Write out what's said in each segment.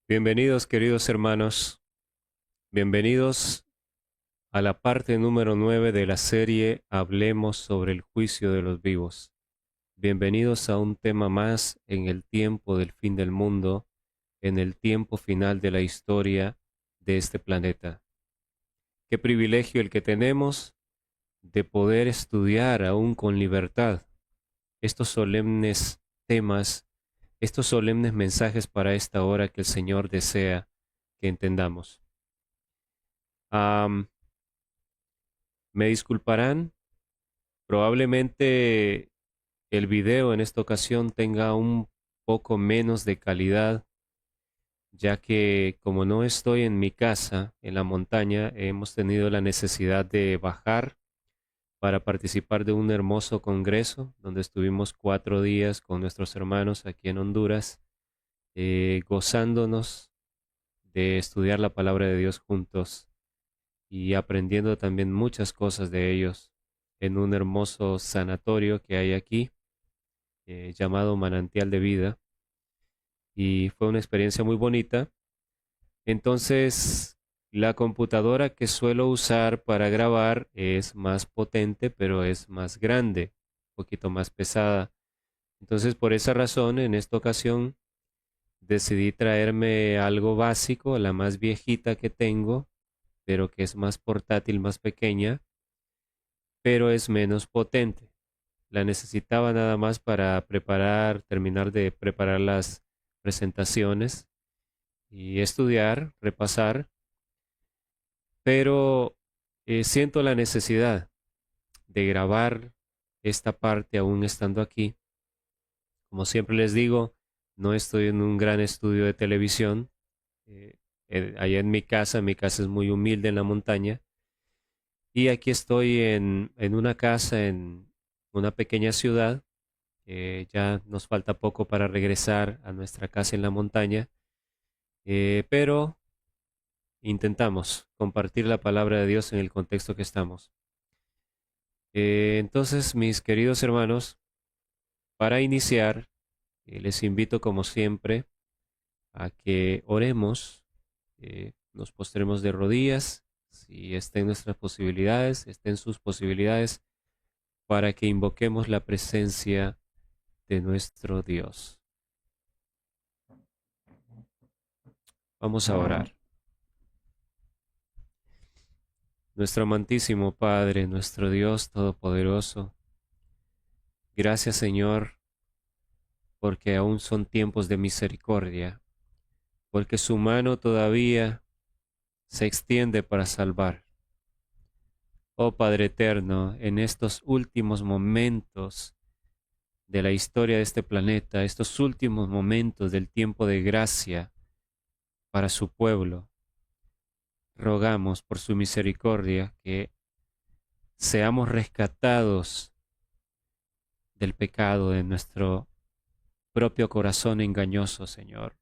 Bienvenidos, queridos hermanos. Bienvenidos a la parte número 9 de la serie Hablemos sobre el juicio de los vivos. Bienvenidos a un tema más en el tiempo del fin del mundo, en el tiempo final de la historia de este planeta. Qué privilegio el que tenemos de poder estudiar aún con libertad estos solemnes temas, estos solemnes mensajes para esta hora que el Señor desea que entendamos. Me disculparán, probablemente el video en esta ocasión tenga un poco menos de calidad, ya que como no estoy en mi casa, en la montaña, hemos tenido la necesidad de bajar para participar de un hermoso congreso donde estuvimos 4 días con nuestros hermanos aquí en Honduras, gozándonos de estudiar la palabra de Dios juntos y aprendiendo también muchas cosas de ellos en un hermoso sanatorio que hay aquí, llamado Manantial de Vida, y fue una experiencia muy bonita. Entonces, la computadora que suelo usar para grabar es más potente, pero es más grande, un poquito más pesada. Entonces, por esa razón, en esta ocasión, decidí traerme algo básico, la más viejita que tengo, pero que es más portátil, más pequeña, pero es menos potente. La necesitaba nada más para terminar de preparar las presentaciones y estudiar, repasar, pero siento la necesidad de grabar esta parte aún estando aquí. Como siempre les digo, no estoy en un gran estudio de televisión. eh, Allá en mi casa es muy humilde en la montaña. Y aquí estoy en una casa en una pequeña ciudad. Ya nos falta poco para regresar a nuestra casa en la montaña, pero intentamos compartir la palabra de Dios en el contexto que estamos. Entonces, mis queridos hermanos, para iniciar, les invito como siempre a que oremos, nos postremos de rodillas, si estén nuestras posibilidades, estén sus posibilidades, para que invoquemos la presencia de nuestro Dios. Vamos a orar. Nuestro amantísimo Padre, nuestro Dios Todopoderoso, gracias Señor, porque aún son tiempos de misericordia, porque su mano todavía se extiende para salvar. Oh Padre eterno, en estos últimos momentos de la historia de este planeta, estos últimos momentos del tiempo de gracia para su pueblo, rogamos por su misericordia que seamos rescatados del pecado de nuestro propio corazón engañoso, Señor.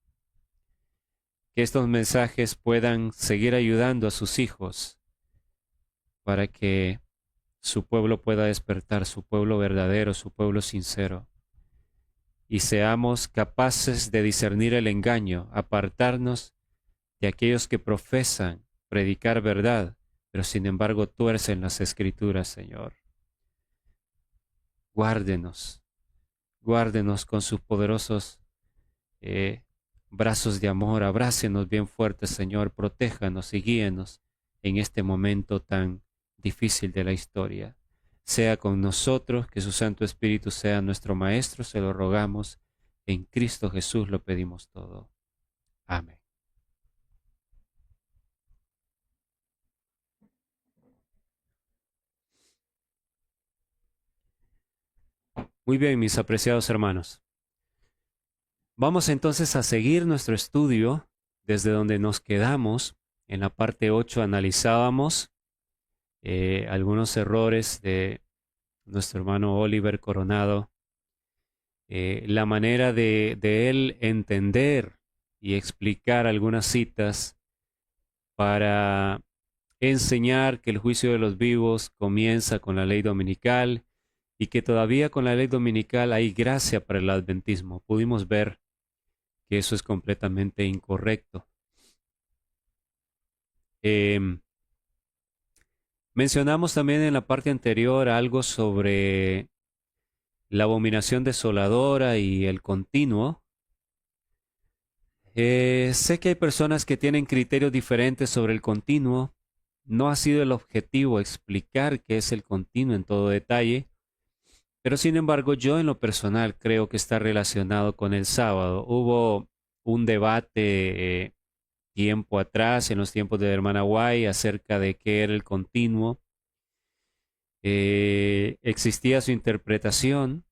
Que estos mensajes puedan seguir ayudando a sus hijos para que su pueblo pueda despertar, su pueblo verdadero, su pueblo sincero, y seamos capaces de discernir el engaño, apartarnos de aquellos que profesan predicar verdad, pero sin embargo tuercen las escrituras, Señor. Guárdenos, guárdenos con sus poderosos brazos de amor, abrácenos bien fuertes, Señor, protéjanos y guíenos en este momento tan difícil de la historia. Sea con nosotros, que su Santo Espíritu sea nuestro Maestro, se lo rogamos, en Cristo Jesús lo pedimos todo. Amén. Muy bien, mis apreciados hermanos. Vamos entonces a seguir nuestro estudio desde donde nos quedamos. En la parte 8 analizábamos algunos errores de nuestro hermano Oliver Coronado, la manera de él entender y explicar algunas citas para enseñar que el juicio de los vivos comienza con la ley dominical y que todavía con la ley dominical hay gracia para el adventismo. Pudimos ver que eso es completamente incorrecto. Mencionamos también en la parte anterior algo sobre la abominación desoladora y el continuo. Sé que hay personas que tienen criterios diferentes sobre el continuo. No ha sido el objetivo explicar qué es el continuo en todo detalle, pero sin embargo yo en lo personal creo que está relacionado con el sábado. Hubo un debate tiempo atrás, en los tiempos de la hermana White, acerca de qué era el continuo. Existía su interpretación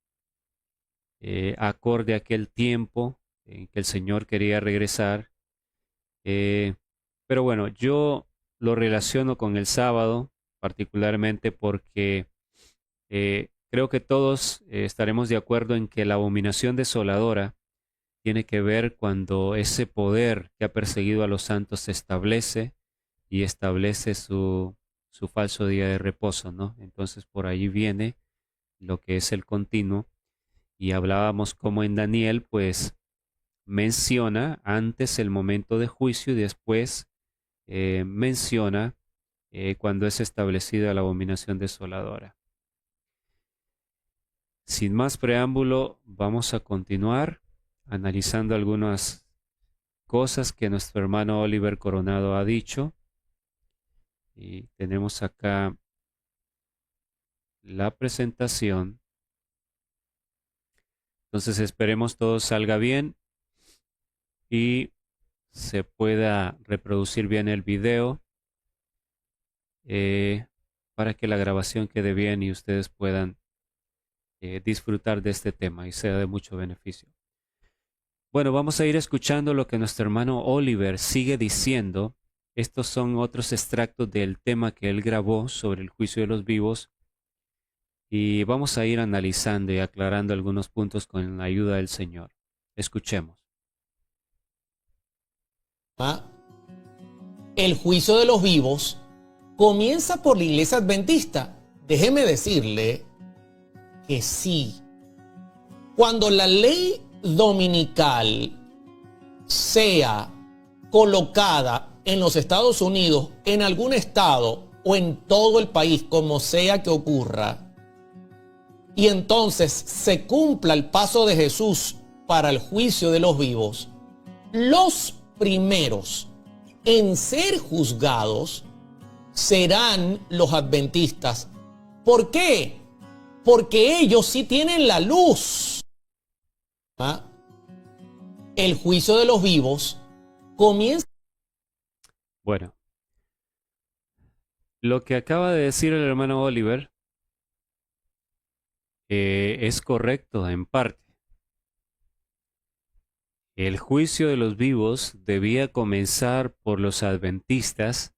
acorde a aquel tiempo en que el Señor quería regresar. Pero bueno, yo lo relaciono con el sábado, particularmente porque creo que todos estaremos de acuerdo en que la abominación desoladora tiene que ver cuando ese poder que ha perseguido a los santos se establece y establece su falso día de reposo, ¿no? Entonces por ahí viene lo que es el continuo. Y hablábamos como en Daniel, pues menciona antes el momento de juicio y después menciona cuando es establecida la abominación desoladora. Sin más preámbulo, vamos a continuar analizando algunas cosas que nuestro hermano Oliver Coronado ha dicho. Y tenemos acá la presentación. Entonces esperemos todo salga bien y se pueda reproducir bien el video para que la grabación quede bien y ustedes puedan disfrutar de este tema y sea de mucho beneficio. Bueno, vamos a ir escuchando lo que nuestro hermano Oliver sigue diciendo. Estos son otros extractos del tema que él grabó sobre el juicio de los vivos y vamos a ir analizando y aclarando algunos puntos con la ayuda del Señor. Escuchemos. El juicio de los vivos comienza por la iglesia adventista. Déjeme decirle que sí. Cuando la ley dominical sea colocada en los Estados Unidos, en algún estado o en todo el país, como sea que ocurra, y entonces se cumpla el paso de Jesús para el juicio de los vivos, los primeros en ser juzgados serán los adventistas. ¿Por qué? Porque ellos sí tienen la luz. El juicio de los vivos comienza. Bueno, lo que acaba de decir el hermano Oliver es correcto en parte. El juicio de los vivos debía comenzar por los adventistas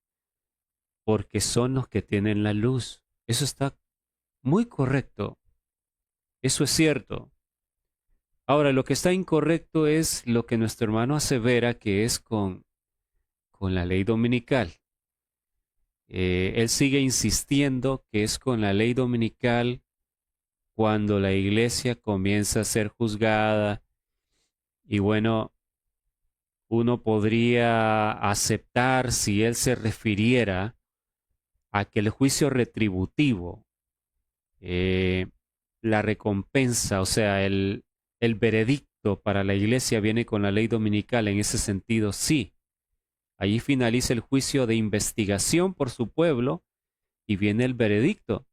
porque son los que tienen la luz. Eso está muy correcto. Eso es cierto. Ahora, lo que está incorrecto es lo que nuestro hermano asevera que es con la ley dominical. Él sigue insistiendo que es con la ley dominical cuando la iglesia comienza a ser juzgada. Y bueno, uno podría aceptar si él se refiriera a que el juicio retributivo, la recompensa, o sea, el veredicto para la iglesia viene con la ley dominical. En ese sentido, sí. Allí finaliza el juicio de investigación por su pueblo y viene el veredicto.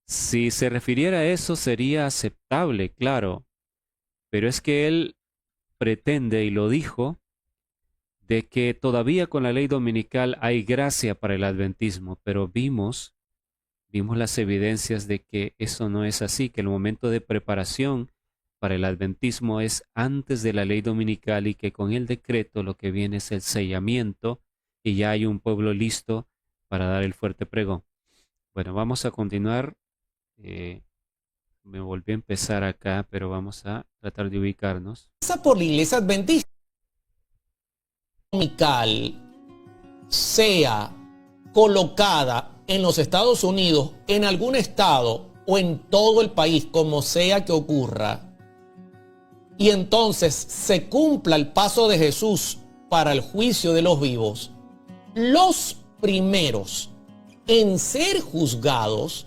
Si se refiriera a eso sería aceptable, claro, pero es que él pretende, y lo dijo, de que todavía con la ley dominical hay gracia para el adventismo, pero vimos las evidencias de que eso no es así, que el momento de preparación para el adventismo es antes de la ley dominical y que con el decreto lo que viene es el sellamiento y ya hay un pueblo listo para dar el fuerte pregón. Bueno, vamos a continuar. Me volví a empezar acá, pero vamos a tratar de ubicarnos. Por la iglesia adventista dominical sea colocada en los Estados Unidos, en algún estado o en todo el país, como sea que ocurra, y entonces se cumpla el paso de Jesús para el juicio de los vivos, los primeros en ser juzgados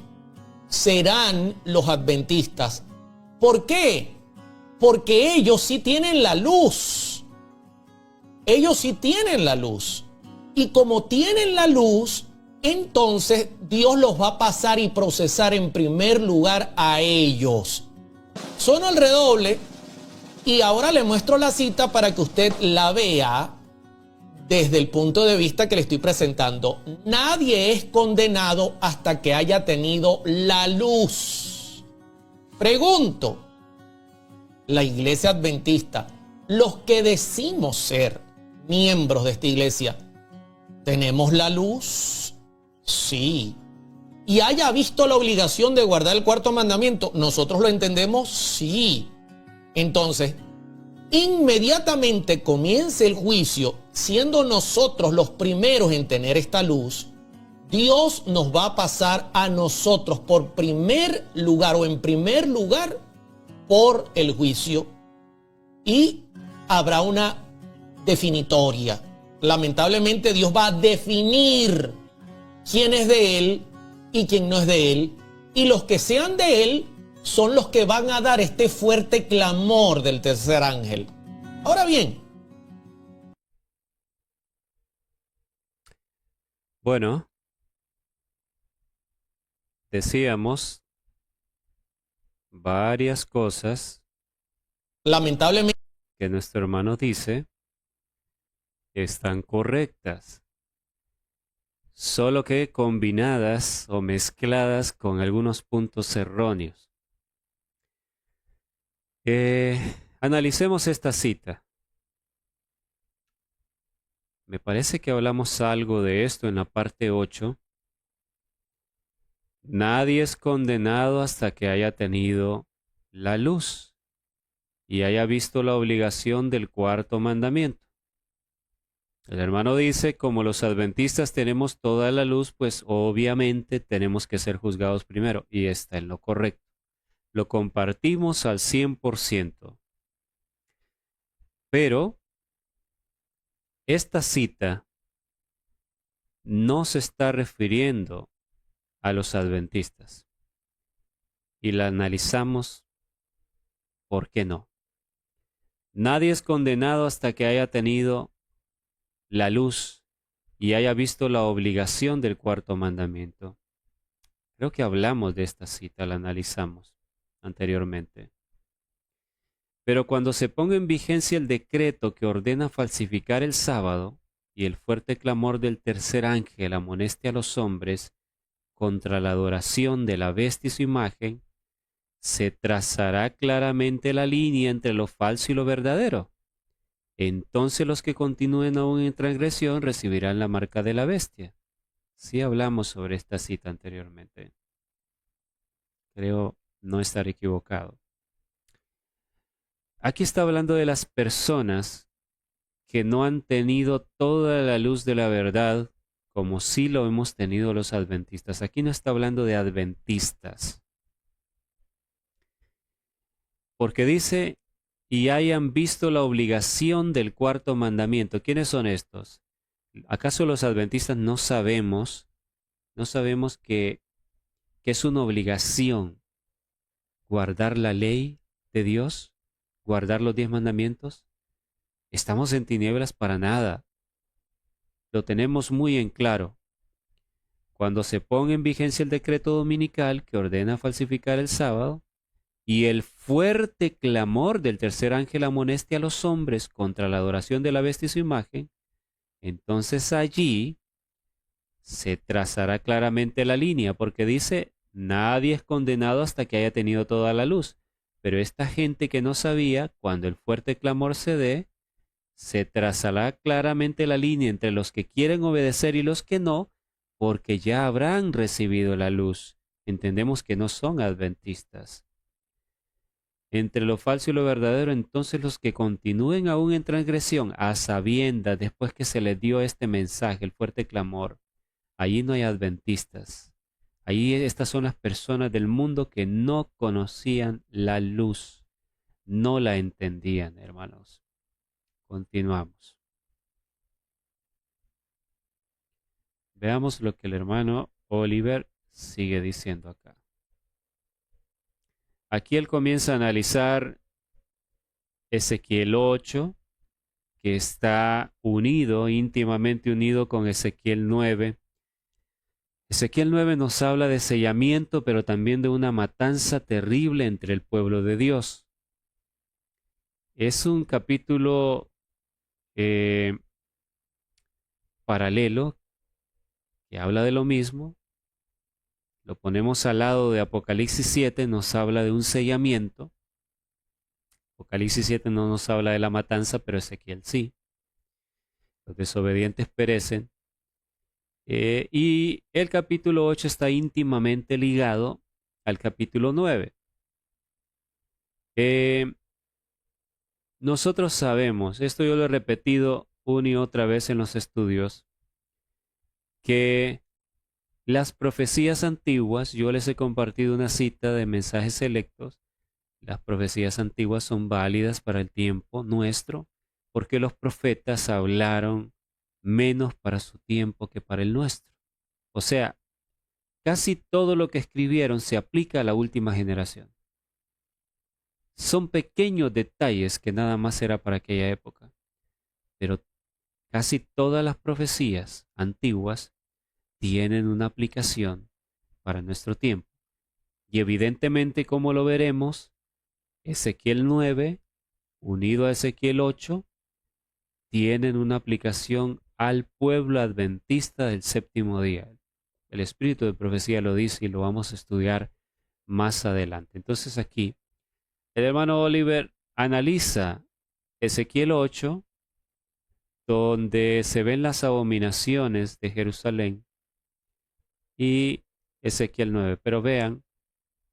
serán los adventistas. ¿Por qué? Porque ellos sí tienen la luz. Ellos sí tienen la luz. Y como tienen la luz, entonces Dios los va a pasar y procesar en primer lugar a ellos. Suena el redoble y ahora le muestro la cita para que usted la vea desde el punto de vista que le estoy presentando. Nadie es condenado hasta que haya tenido la luz. Pregunto, la iglesia adventista, los que decimos ser miembros de esta iglesia, ¿tenemos la luz? Sí. ¿Y haya visto la obligación de guardar el cuarto mandamiento? ¿Nosotros lo entendemos? Sí. Entonces, inmediatamente comience el juicio, siendo nosotros los primeros en tener esta luz, Dios nos va a pasar a nosotros por primer lugar o en primer lugar por el juicio y habrá una definitoria. Lamentablemente Dios va a definir quién es de Él y quién no es de Él, y los que sean de Él son los que van a dar este fuerte clamor del tercer ángel. Ahora bien, bueno, decíamos varias cosas lamentablemente, que nuestro hermano dice que están correctas, solo que combinadas o mezcladas con algunos puntos erróneos. Analicemos esta cita. Me parece que hablamos algo de esto en la parte 8. Nadie es condenado hasta que haya tenido la luz y haya visto la obligación del cuarto mandamiento. El hermano dice, como los adventistas tenemos toda la luz, pues obviamente tenemos que ser juzgados primero, y está en lo correcto. Lo compartimos al 100%. Pero esta cita no se está refiriendo a los adventistas. Y la analizamos, ¿por qué no? Nadie es condenado hasta que haya tenido la luz y haya visto la obligación del cuarto mandamiento. Creo que hablamos de esta cita, la analizamos anteriormente. Pero cuando se ponga en vigencia el decreto que ordena falsificar el sábado y el fuerte clamor del tercer ángel amoneste a los hombres contra la adoración de la bestia y su imagen, se trazará claramente la línea entre lo falso y lo verdadero. Entonces los que continúen aún en transgresión recibirán la marca de la bestia. Sí hablamos sobre esta cita anteriormente. Creo no estar equivocado. Aquí está hablando de las personas que no han tenido toda la luz de la verdad como sí lo hemos tenido los adventistas. Aquí no está hablando de adventistas. Porque dice, y hayan visto la obligación del cuarto mandamiento. ¿Quiénes son estos? ¿Acaso los adventistas no sabemos que es una obligación guardar la ley de Dios? ¿Guardar los 10 mandamientos? ¿Estamos en tinieblas? Para nada. Lo tenemos muy en claro. Cuando se ponga en vigencia el decreto dominical que ordena falsificar el sábado y el fuerte clamor del tercer ángel amoneste a los hombres contra la adoración de la bestia y su imagen, entonces allí se trazará claramente la línea, porque dice, nadie es condenado hasta que haya tenido toda la luz. Pero esta gente que no sabía, cuando el fuerte clamor se dé, se trazará claramente la línea entre los que quieren obedecer y los que no, porque ya habrán recibido la luz. Entendemos que no son adventistas. Entre lo falso y lo verdadero, entonces los que continúen aún en transgresión, a sabiendas, después que se les dio este mensaje, el fuerte clamor, allí no hay adventistas. Allí estas son las personas del mundo que no conocían la luz. no la entendían, hermanos. Continuamos. Veamos lo que el hermano Oliver sigue diciendo acá. Aquí él comienza a analizar Ezequiel 8, que está unido, íntimamente unido con Ezequiel 9. Ezequiel 9 nos habla de sellamiento, pero también de una matanza terrible entre el pueblo de Dios. Es un capítulo paralelo que habla de lo mismo. Lo ponemos al lado de Apocalipsis 7, nos habla de un sellamiento. Apocalipsis 7 no nos habla de la matanza, pero Ezequiel sí. Los desobedientes perecen. Y el capítulo 8 está íntimamente ligado al capítulo 9. Nosotros sabemos, esto yo lo he repetido una y otra vez en los estudios, que las profecías antiguas, yo les he compartido una cita de mensajes selectos, las profecías antiguas son válidas para el tiempo nuestro, porque los profetas hablaron menos para su tiempo que para el nuestro. O sea, casi todo lo que escribieron se aplica a la última generación. Son pequeños detalles que nada más era para aquella época, pero casi todas las profecías antiguas tienen una aplicación para nuestro tiempo. Y evidentemente, como lo veremos, Ezequiel 9, unido a Ezequiel 8, tienen una aplicación al pueblo adventista del séptimo día. El espíritu de profecía lo dice y lo vamos a estudiar más adelante. Entonces aquí, el hermano Oliver analiza Ezequiel 8, donde se ven las abominaciones de Jerusalén, y Ezequiel 9. Pero vean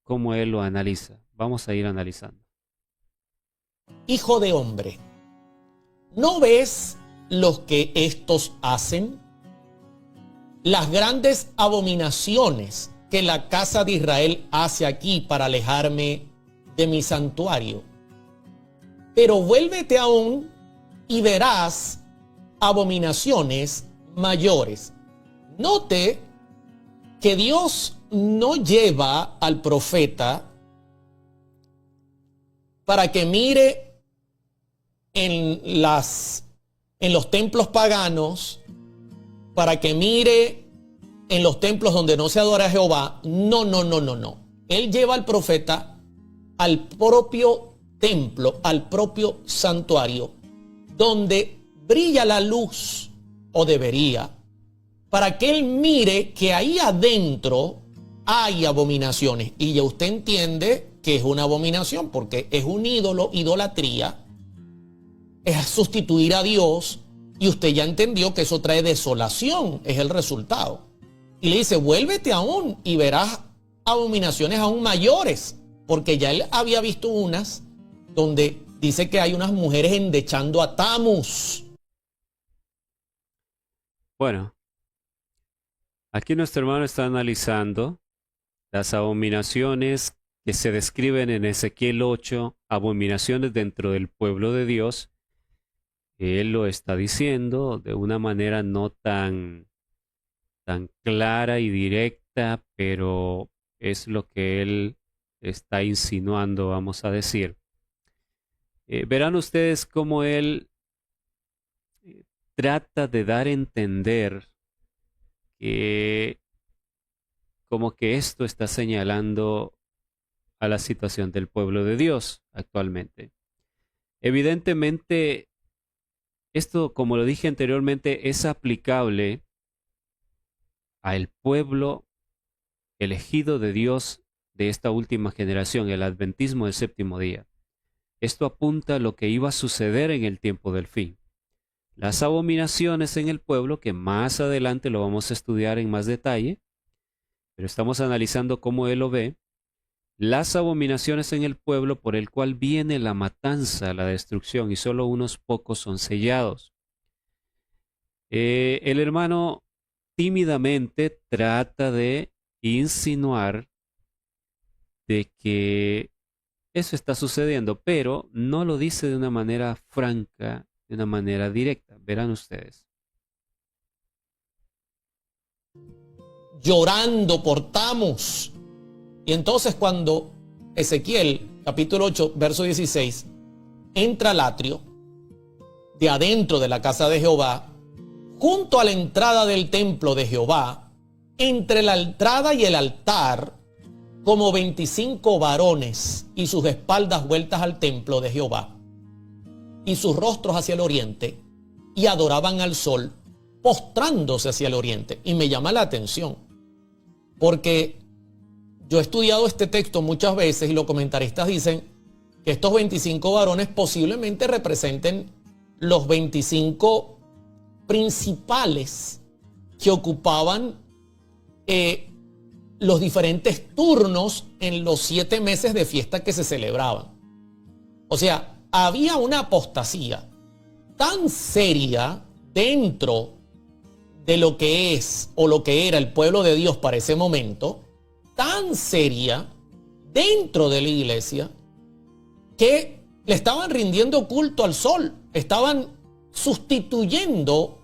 cómo él lo analiza. Vamos a ir analizando. Hijo de hombre, ¿no ves lo que estos hacen? Las grandes abominaciones que la casa de Israel hace aquí para alejarme de mi santuario. Pero vuélvete aún y verás abominaciones mayores. Note que Dios no lleva al profeta para que mire en los templos paganos, para que mire en los templos donde no se adora a Jehová. No. Él lleva al profeta al propio templo, al propio santuario, donde brilla la luz, o debería, para que él mire que ahí adentro hay abominaciones. Y ya usted entiende que es una abominación, porque es un ídolo, idolatría, es sustituir a Dios, y usted ya entendió que eso trae desolación, es el resultado. Y le dice, vuélvete aún y verás abominaciones aún mayores, porque ya él había visto unas donde dice que hay unas mujeres endechando a Tamus. Bueno, aquí nuestro hermano está analizando las abominaciones que se describen en Ezequiel 8, abominaciones dentro del pueblo de Dios. Él lo está diciendo de una manera no tan clara y directa, pero es lo que él está insinuando, vamos a decir. Verán ustedes cómo él trata de dar a entender que como que esto está señalando a la situación del pueblo de Dios actualmente. Evidentemente, esto, como lo dije anteriormente, es aplicable al pueblo elegido de Dios de esta última generación, el adventismo del séptimo día. Esto apunta a lo que iba a suceder en el tiempo del fin. Las abominaciones en el pueblo, que más adelante lo vamos a estudiar en más detalle, pero estamos analizando cómo él lo ve. Las abominaciones en el pueblo por el cual viene la matanza, la destrucción, y solo unos pocos son sellados. El hermano tímidamente trata de insinuar de que Eso está sucediendo, pero no lo dice de una manera franca, de una manera directa. Verán ustedes. Llorando portamos. Y entonces cuando Ezequiel, capítulo 8, verso 16, entra al atrio de adentro de la casa de Jehová, junto a la entrada del templo de Jehová, entre la entrada y el altar, como 25 varones y sus espaldas vueltas al templo de Jehová y sus rostros hacia el oriente, y adoraban al sol, postrándose hacia el oriente. Y me llama la atención, porque yo he estudiado este texto muchas veces y los comentaristas dicen que estos 25 varones posiblemente representen los 25 principales que ocupaban los diferentes turnos en los 7 meses de fiesta que se celebraban. O sea, había una apostasía tan seria dentro de lo que es o lo que era el pueblo de Dios para ese momento, tan seria dentro de la iglesia, que le estaban rindiendo culto al sol, estaban sustituyendo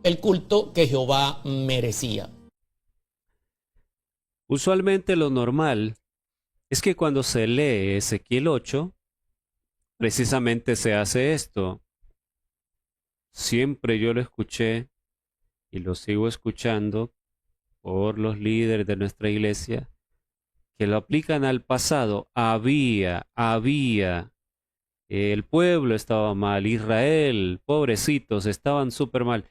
el culto que Jehová merecía. Usualmente lo normal es que cuando se lee Ezequiel 8, precisamente se hace esto. Siempre yo lo escuché y lo sigo escuchando por los líderes de nuestra iglesia, que lo aplican al pasado. Había, el pueblo estaba mal, Israel, pobrecitos, estaban súper mal,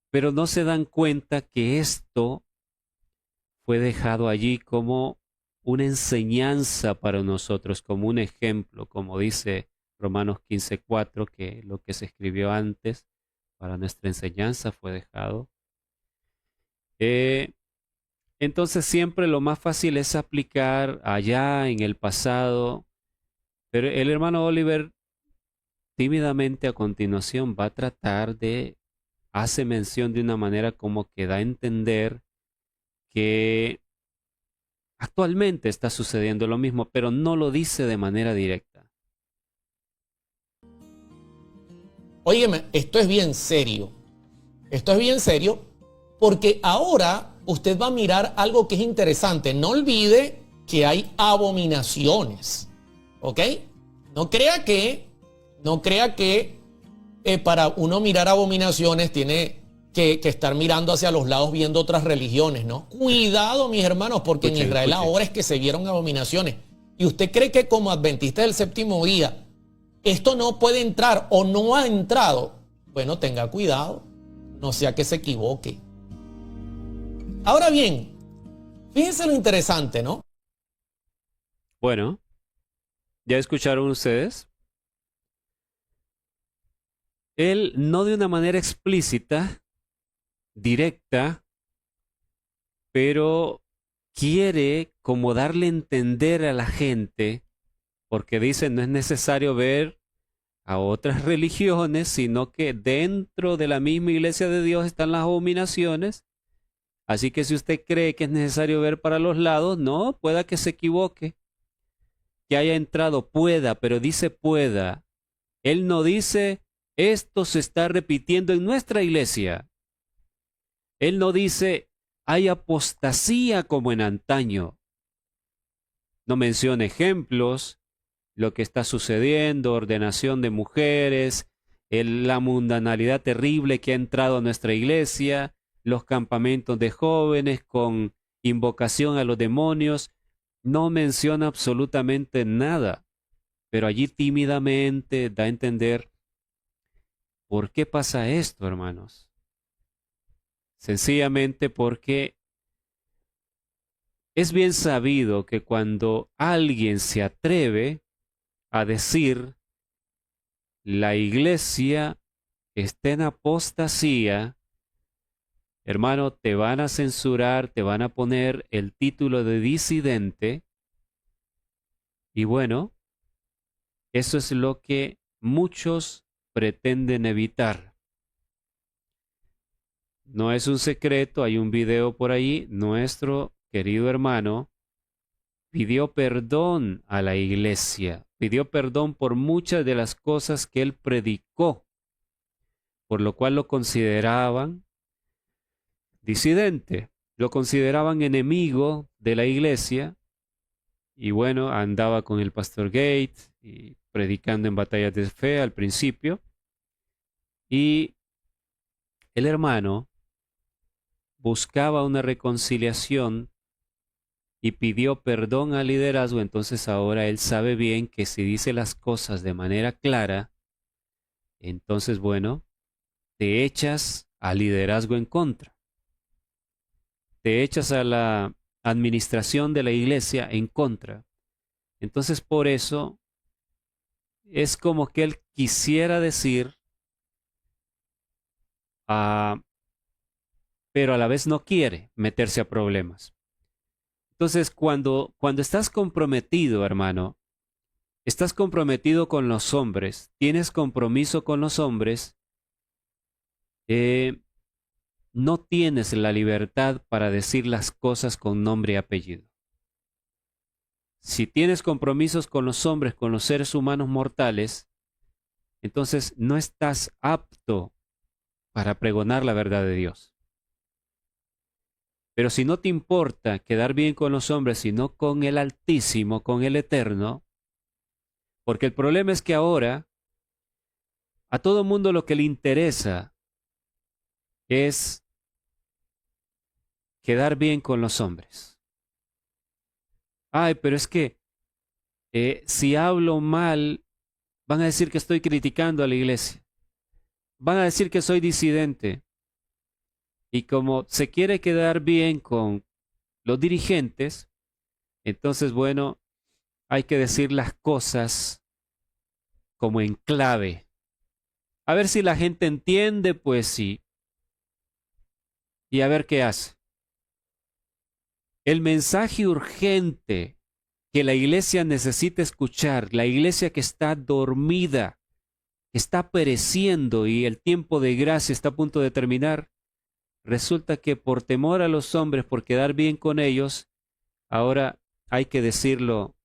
pero no se dan cuenta que esto fue dejado allí como una enseñanza para nosotros, como un ejemplo, como dice Romanos 15:4, que lo que se escribió antes para nuestra enseñanza fue dejado. Entonces siempre lo más fácil es aplicar allá en el pasado, pero el hermano Oliver tímidamente a continuación va a tratar de, hace mención de una manera como que da a entender que actualmente está sucediendo lo mismo, pero no lo dice de manera directa. Óyeme, esto es bien serio. Esto es bien serio porque ahora usted va a mirar algo que es interesante. No olvide que hay abominaciones, ¿ok? No crea que para uno mirar abominaciones tiene que estar mirando hacia los lados viendo otras religiones, ¿no? Cuidado, mis hermanos, porque en Israel ahora es que se vieron abominaciones. Y usted cree que como adventista del séptimo día esto no puede entrar o no ha entrado. Bueno, tenga cuidado, no sea que se equivoque. Ahora bien, fíjense lo interesante, ¿no? Bueno, ¿ya escucharon ustedes? Él no de una manera explícita, directa, pero quiere como darle a entender a la gente, porque dice no es necesario ver a otras religiones, sino que dentro de la misma iglesia de Dios están las abominaciones. Así que si usted cree que es necesario ver para los lados, no, pueda que se equivoque, que haya entrado, pueda, pero dice pueda. Él no dice esto se está repitiendo en nuestra iglesia. Él no dice hay apostasía como en antaño. No menciona ejemplos, lo que está sucediendo, ordenación de mujeres, la mundanalidad terrible que ha entrado a nuestra iglesia, los campamentos de jóvenes con invocación a los demonios. No menciona absolutamente nada, pero allí tímidamente da a entender por qué pasa esto, hermanos. Sencillamente porque es bien sabido que cuando alguien se atreve a decir la iglesia está en apostasía, hermano, te van a censurar, te van a poner el título de disidente, y bueno, eso es lo que muchos pretenden evitar. No es un secreto, hay un video por ahí, nuestro querido hermano pidió perdón a la iglesia, pidió perdón por muchas de las cosas que él predicó, por lo cual lo consideraban disidente, lo consideraban enemigo de la iglesia, y bueno, andaba con el pastor Gates y predicando en batallas de fe al principio, y el hermano buscaba una reconciliación y pidió perdón al liderazgo. Entonces ahora él sabe bien que si dice las cosas de manera clara, entonces bueno, te echas al liderazgo en contra, te echas a la administración de la iglesia en contra. Entonces por eso es como que él quisiera decir, pero a la vez no quiere meterse a problemas. Entonces, cuando estás comprometido, hermano, estás comprometido con los hombres, tienes compromiso con los hombres, no tienes la libertad para decir las cosas con nombre y apellido. Si tienes compromisos con los hombres, con los seres humanos mortales, entonces no estás apto para pregonar la verdad de Dios. Pero si no te importa quedar bien con los hombres, sino con el Altísimo, con el Eterno, porque el problema es que ahora a todo mundo lo que le interesa es quedar bien con los hombres. Ay, pero es que si hablo mal, van a decir que estoy criticando a la iglesia. Van a decir que soy disidente. Y como se quiere quedar bien con los dirigentes, entonces, bueno, hay que decir las cosas como en clave. A ver si la gente entiende, pues sí. Y a ver qué hace. El mensaje urgente que la iglesia necesita escuchar, la iglesia que está dormida, que está pereciendo y el tiempo de gracia está a punto de terminar, resulta que por temor a los hombres, por quedar bien con ellos, ahora hay que decirlo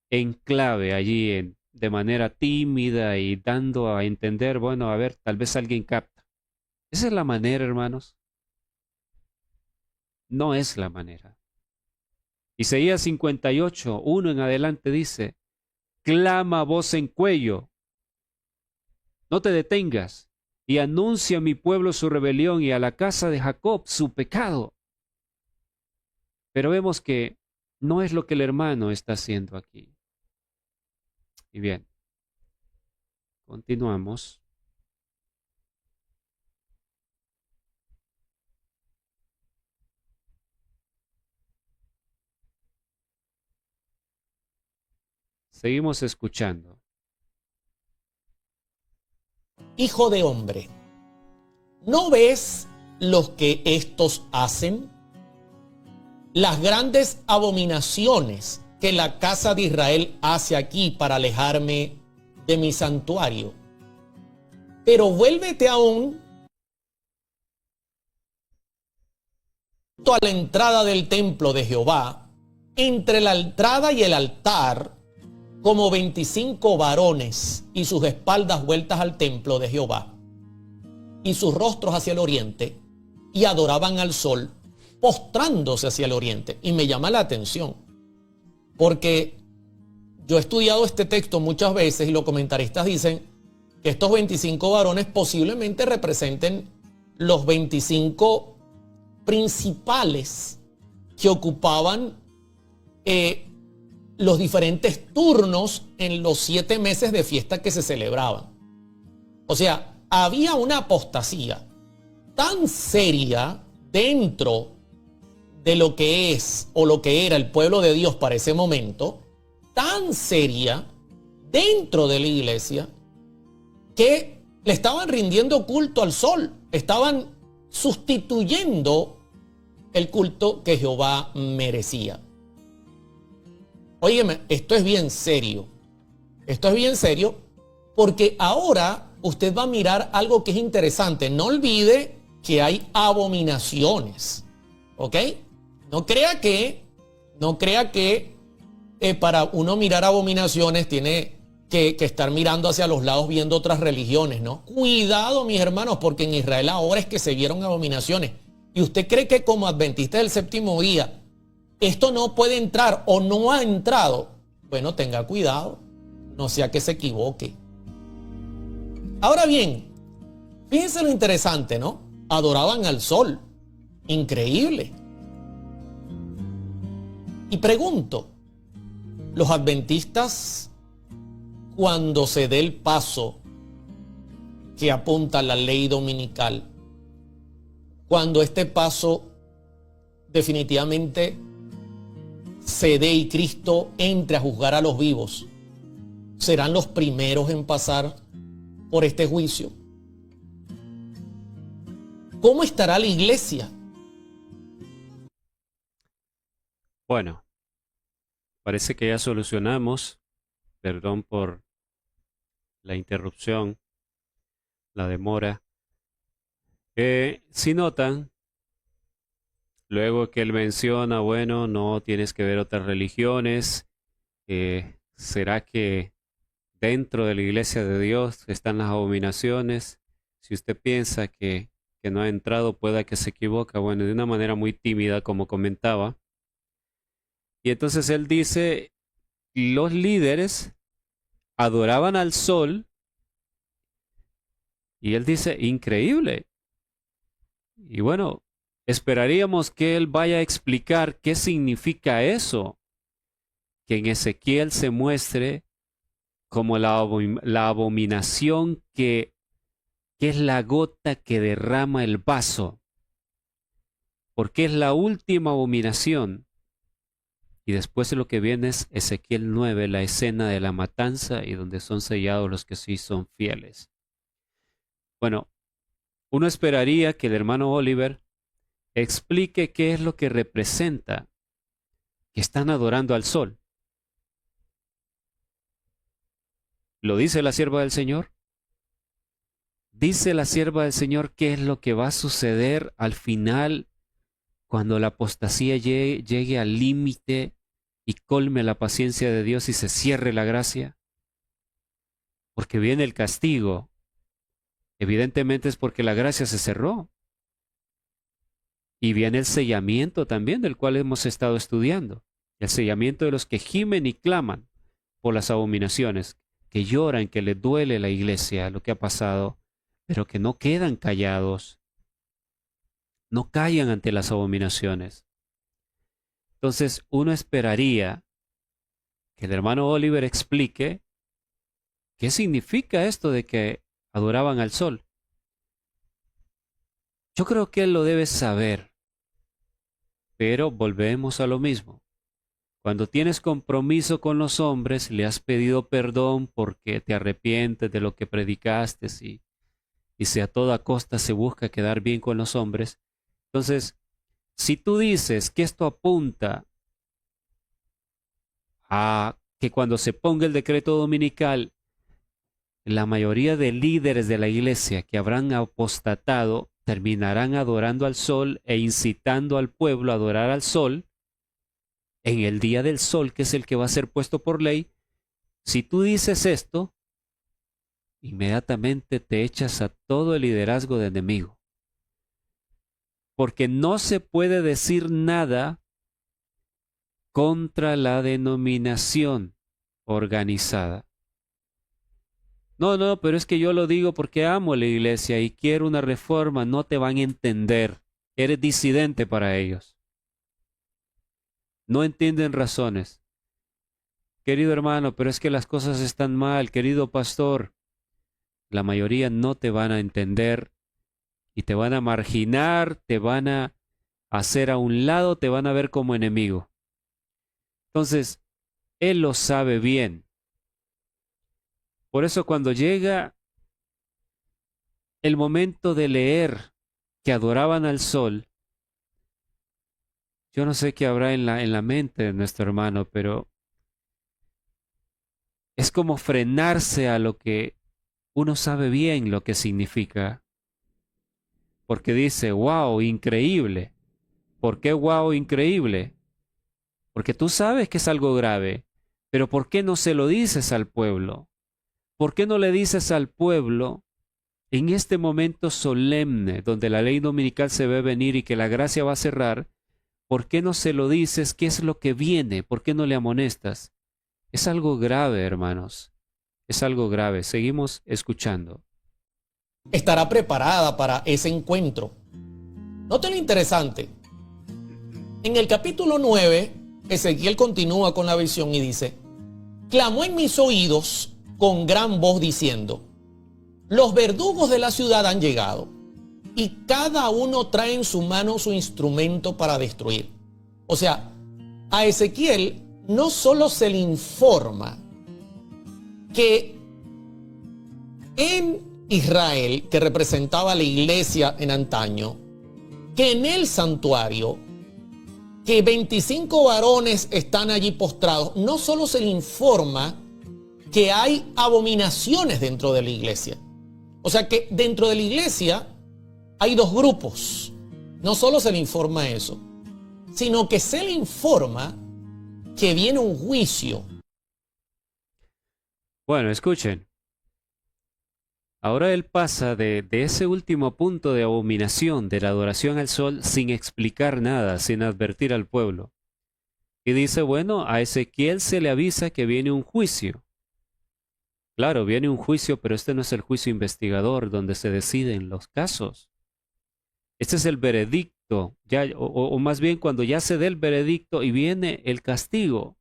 en clave allí, de manera tímida y dando a entender, bueno, a ver, tal vez alguien capta. ¿Esa es la manera, hermanos? No es la manera. Isaías 58, 1 en adelante dice, clama a voz en cuello, no te detengas, y anuncia a mi pueblo su rebelión y a la casa de Jacob su pecado. Pero vemos que no es lo que el hermano está haciendo aquí. Y bien, continuamos. Seguimos escuchando. Hijo de hombre, ¿no ves lo que estos hacen? Las grandes abominaciones que la casa de Israel hace aquí para alejarme de mi santuario. Pero vuélvete aún a la entrada del templo de Jehová, entre la entrada y el altar, como 25 varones, y sus espaldas vueltas al templo de Jehová, y sus rostros hacia el oriente, y adoraban al sol, postrándose hacia el oriente. Y me llama la atención, porque yo he estudiado este texto muchas veces, y los comentaristas dicen que estos 25 varones posiblemente representen los 25 principales que ocupaban los diferentes turnos en los 7 meses de fiesta que se celebraban. O sea, había una apostasía tan seria dentro de lo que es o lo que era el pueblo de Dios para ese momento, tan seria dentro de la iglesia, que le estaban rindiendo culto al sol, estaban sustituyendo el culto que Jehová merecía. Óyeme, esto es bien serio. Esto es bien serio porque ahora usted va a mirar algo que es interesante. No olvide que hay abominaciones, ¿ok? No crea que No crea que para uno mirar abominaciones tiene que estar mirando hacia los lados viendo otras religiones, ¿no? Cuidado, mis hermanos, porque en Israel ahora es que se vieron abominaciones. ¿Y usted cree que como adventista del séptimo día esto no puede entrar o no ha entrado? Bueno, tenga cuidado, no sea que se equivoque. Ahora bien, fíjense lo interesante, ¿no? Adoraban al sol. Increíble. Y pregunto, los adventistas, cuando se dé el paso que apunta la ley dominical, cuando este paso definitivamente se dé y Cristo entre a juzgar a los vivos, ¿serán los primeros en pasar por este juicio? ¿Cómo estará la iglesia? Bueno, parece que ya solucionamos. Perdón por la interrupción, la demora. Si notan, luego que él menciona, bueno, no tienes que ver otras religiones, ¿será que dentro de la iglesia de Dios están las abominaciones? Si usted piensa que no ha entrado, pueda que se equivoca, bueno, de una manera muy tímida, como comentaba. Y entonces él dice, los líderes adoraban al sol, y él dice, increíble. Y bueno, esperaríamos que él vaya a explicar qué significa eso, que en Ezequiel se muestre como la abominación que es la gota que derrama el vaso, porque es la última abominación. Y después lo que viene es Ezequiel 9, la escena de la matanza y donde son sellados los que sí son fieles. Bueno, uno esperaría que el hermano Oliver explique qué es lo que representa que están adorando al sol. ¿Lo dice la sierva del Señor? ¿Dice la sierva del Señor qué es lo que va a suceder al final cuando la apostasía llegue al límite y colme la paciencia de Dios y se cierre la gracia? Porque viene el castigo. Evidentemente es porque la gracia se cerró. Y viene el sellamiento también, del cual hemos estado estudiando. El sellamiento de los que gimen y claman por las abominaciones, que lloran, que les duele la iglesia, lo que ha pasado, pero que no quedan callados, no callan ante las abominaciones. Entonces uno esperaría que el hermano Oliver explique qué significa esto de que adoraban al sol. Yo creo que él lo debe saber, pero volvemos a lo mismo. Cuando tienes compromiso con los hombres, le has pedido perdón porque te arrepientes de lo que predicaste y si a toda costa se busca quedar bien con los hombres. Entonces, si tú dices que esto apunta a que cuando se ponga el decreto dominical, la mayoría de líderes de la iglesia que habrán apostatado terminarán adorando al sol e incitando al pueblo a adorar al sol en el día del sol, que es el que va a ser puesto por ley. Si tú dices esto, inmediatamente te echas a todo el liderazgo de enemigo. Porque no se puede decir nada contra la denominación organizada. No, pero es que yo lo digo porque amo la iglesia y quiero una reforma. No te van a entender. Eres disidente para ellos. No entienden razones. Querido hermano, pero es que las cosas están mal. Querido pastor, la mayoría no te van a entender y te van a marginar, te van a hacer a un lado, te van a ver como enemigo. Entonces, él lo sabe bien. Por eso cuando llega el momento de leer que adoraban al sol, yo no sé qué habrá en la mente de nuestro hermano, pero es como frenarse a lo que uno sabe bien lo que significa. Porque dice, wow, increíble. ¿Por qué wow, increíble? Porque tú sabes que es algo grave, pero ¿por qué no se lo dices al pueblo? ¿Por qué no le dices al pueblo en este momento solemne donde la ley dominical se ve venir y que la gracia va a cerrar? ¿Por qué no se lo dices qué es lo que viene? ¿Por qué no le amonestas? Es algo grave, hermanos. Es algo grave. Seguimos escuchando. Estará preparada para ese encuentro. Note lo interesante. En el capítulo 9, Ezequiel continúa con la visión y dice: clamó en mis oídos con gran voz diciendo: los verdugos de la ciudad han llegado, y cada uno trae en su mano su instrumento para destruir. O sea, a Ezequiel no solo se le informa que en Israel, que representaba la iglesia en antaño, que en el santuario, que 25 varones están allí postrados, no solo se le informa que hay abominaciones dentro de la iglesia. O sea que dentro de la iglesia hay dos grupos. No solo se le informa eso, sino que se le informa que viene un juicio. Bueno, escuchen. Ahora él pasa de ese último punto de abominación de la adoración al sol sin explicar nada, sin advertir al pueblo. Y dice, bueno, a Ezequiel se le avisa que viene un juicio. Claro, viene un juicio, pero este no es el juicio investigador donde se deciden los casos. Este es el veredicto, ya, o más bien cuando ya se dé el veredicto y viene el castigo.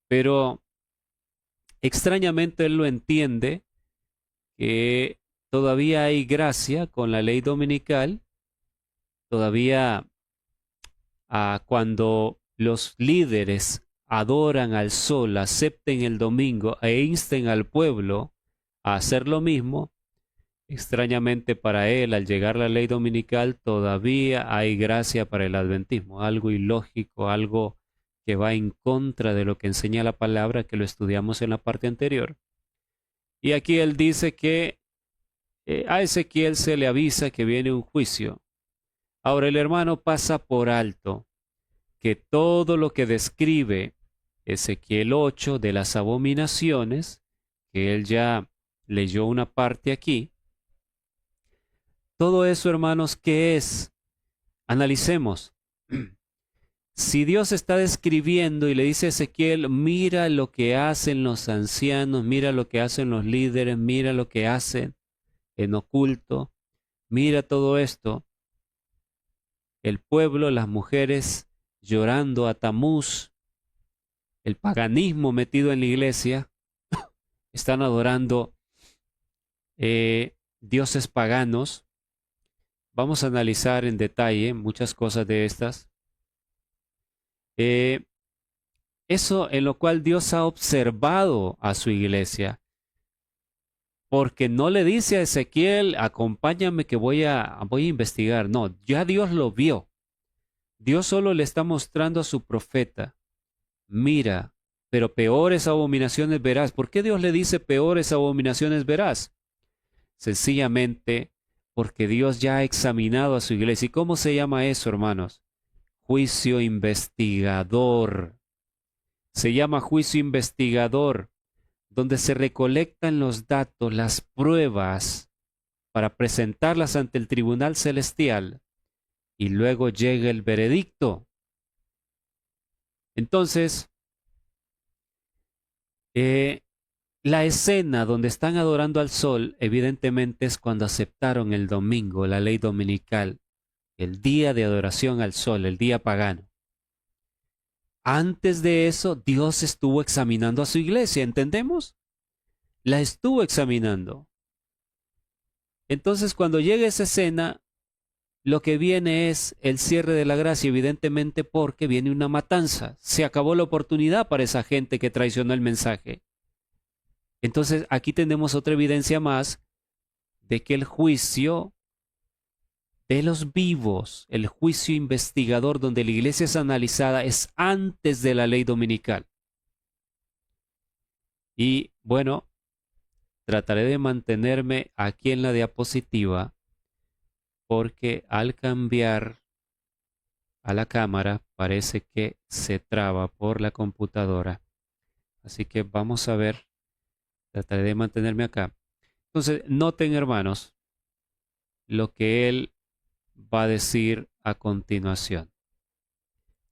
Pero extrañamente él lo entiende, que todavía hay gracia con la ley dominical, todavía cuando los líderes adoran al sol, acepten el domingo e insten al pueblo a hacer lo mismo, extrañamente para él, al llegar la ley dominical, todavía hay gracia para el adventismo, algo ilógico, algo que va en contra de lo que enseña la palabra, que lo estudiamos en la parte anterior. Y aquí él dice que a Ezequiel se le avisa que viene un juicio. Ahora el hermano pasa por alto que todo lo que describe Ezequiel 8 de las abominaciones, que él ya leyó una parte aquí, todo eso, hermanos, ¿qué es? Analicemos. Si Dios está describiendo y le dice a Ezequiel, mira lo que hacen los ancianos, mira lo que hacen los líderes, mira lo que hacen en oculto, mira todo esto, el pueblo, las mujeres llorando a Tamuz, el paganismo metido en la iglesia, están adorando dioses paganos. Vamos a analizar en detalle muchas cosas de estas. Eso en lo cual Dios ha observado a su iglesia, porque no le dice a Ezequiel, acompáñame que voy a investigar. No, ya Dios lo vio. Dios solo le está mostrando a su profeta, mira, pero peores abominaciones verás. ¿Por qué Dios le dice peores abominaciones verás? Sencillamente porque Dios ya ha examinado a su iglesia. ¿Y cómo se llama eso, hermanos? Juicio investigador. Se llama juicio investigador, donde se recolectan los datos, las pruebas, para presentarlas ante el tribunal celestial, y luego llega el veredicto. Entonces, la escena donde están adorando al sol, evidentemente es cuando aceptaron el domingo, la ley dominical, el día de adoración al sol, el día pagano. Antes de eso, Dios estuvo examinando a su iglesia, ¿entendemos? La estuvo examinando. Entonces, cuando llega esa escena, lo que viene es el cierre de la gracia, evidentemente porque viene una matanza. Se acabó la oportunidad para esa gente que traicionó el mensaje. Entonces, aquí tenemos otra evidencia más de que el juicio de los vivos, el juicio investigador donde la iglesia es analizada, es antes de la ley dominical. Y bueno, trataré de mantenerme aquí en la diapositiva porque al cambiar a la cámara parece que se traba por la computadora. Así que vamos a ver, trataré de mantenerme acá. Entonces, noten, hermanos, lo que él va a decir a continuación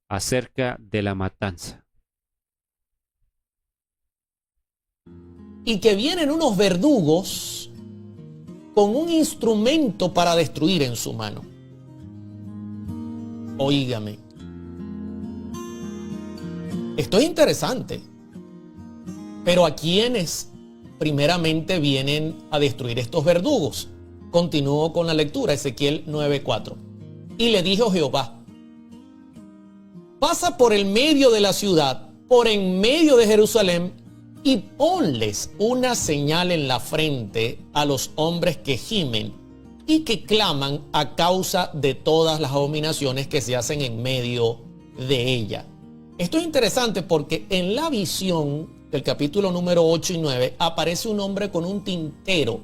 acerca de la matanza. Y que vienen unos verdugos con un instrumento para destruir en su mano. Óigame. Esto es interesante. Pero ¿a quiénes primeramente vienen a destruir estos verdugos? Continúo con la lectura, Ezequiel 9:4. Y le dijo Jehová: pasa por el medio de la ciudad, por en medio de Jerusalén, y ponles una señal en la frente a los hombres que gimen y que claman a causa de todas las abominaciones que se hacen en medio de ella. Esto es interesante porque en la visión del capítulo número 8 y 9 aparece un hombre con un tintero.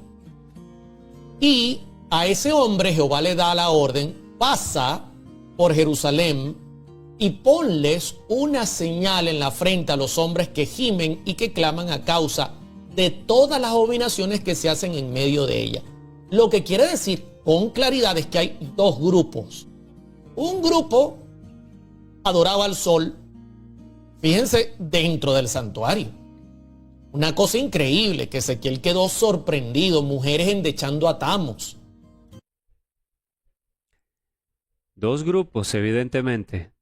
Y a ese hombre Jehová le da la orden: pasa por Jerusalén y ponles una señal en la frente a los hombres que gimen y que claman a causa de todas las abominaciones que se hacen en medio de ella. Lo que quiere decir con claridad es que hay dos grupos. Un grupo adoraba al sol, fíjense, dentro del santuario. Una cosa increíble, que Ezequiel quedó sorprendido, mujeres endechando a tamos. Dos grupos, evidentemente.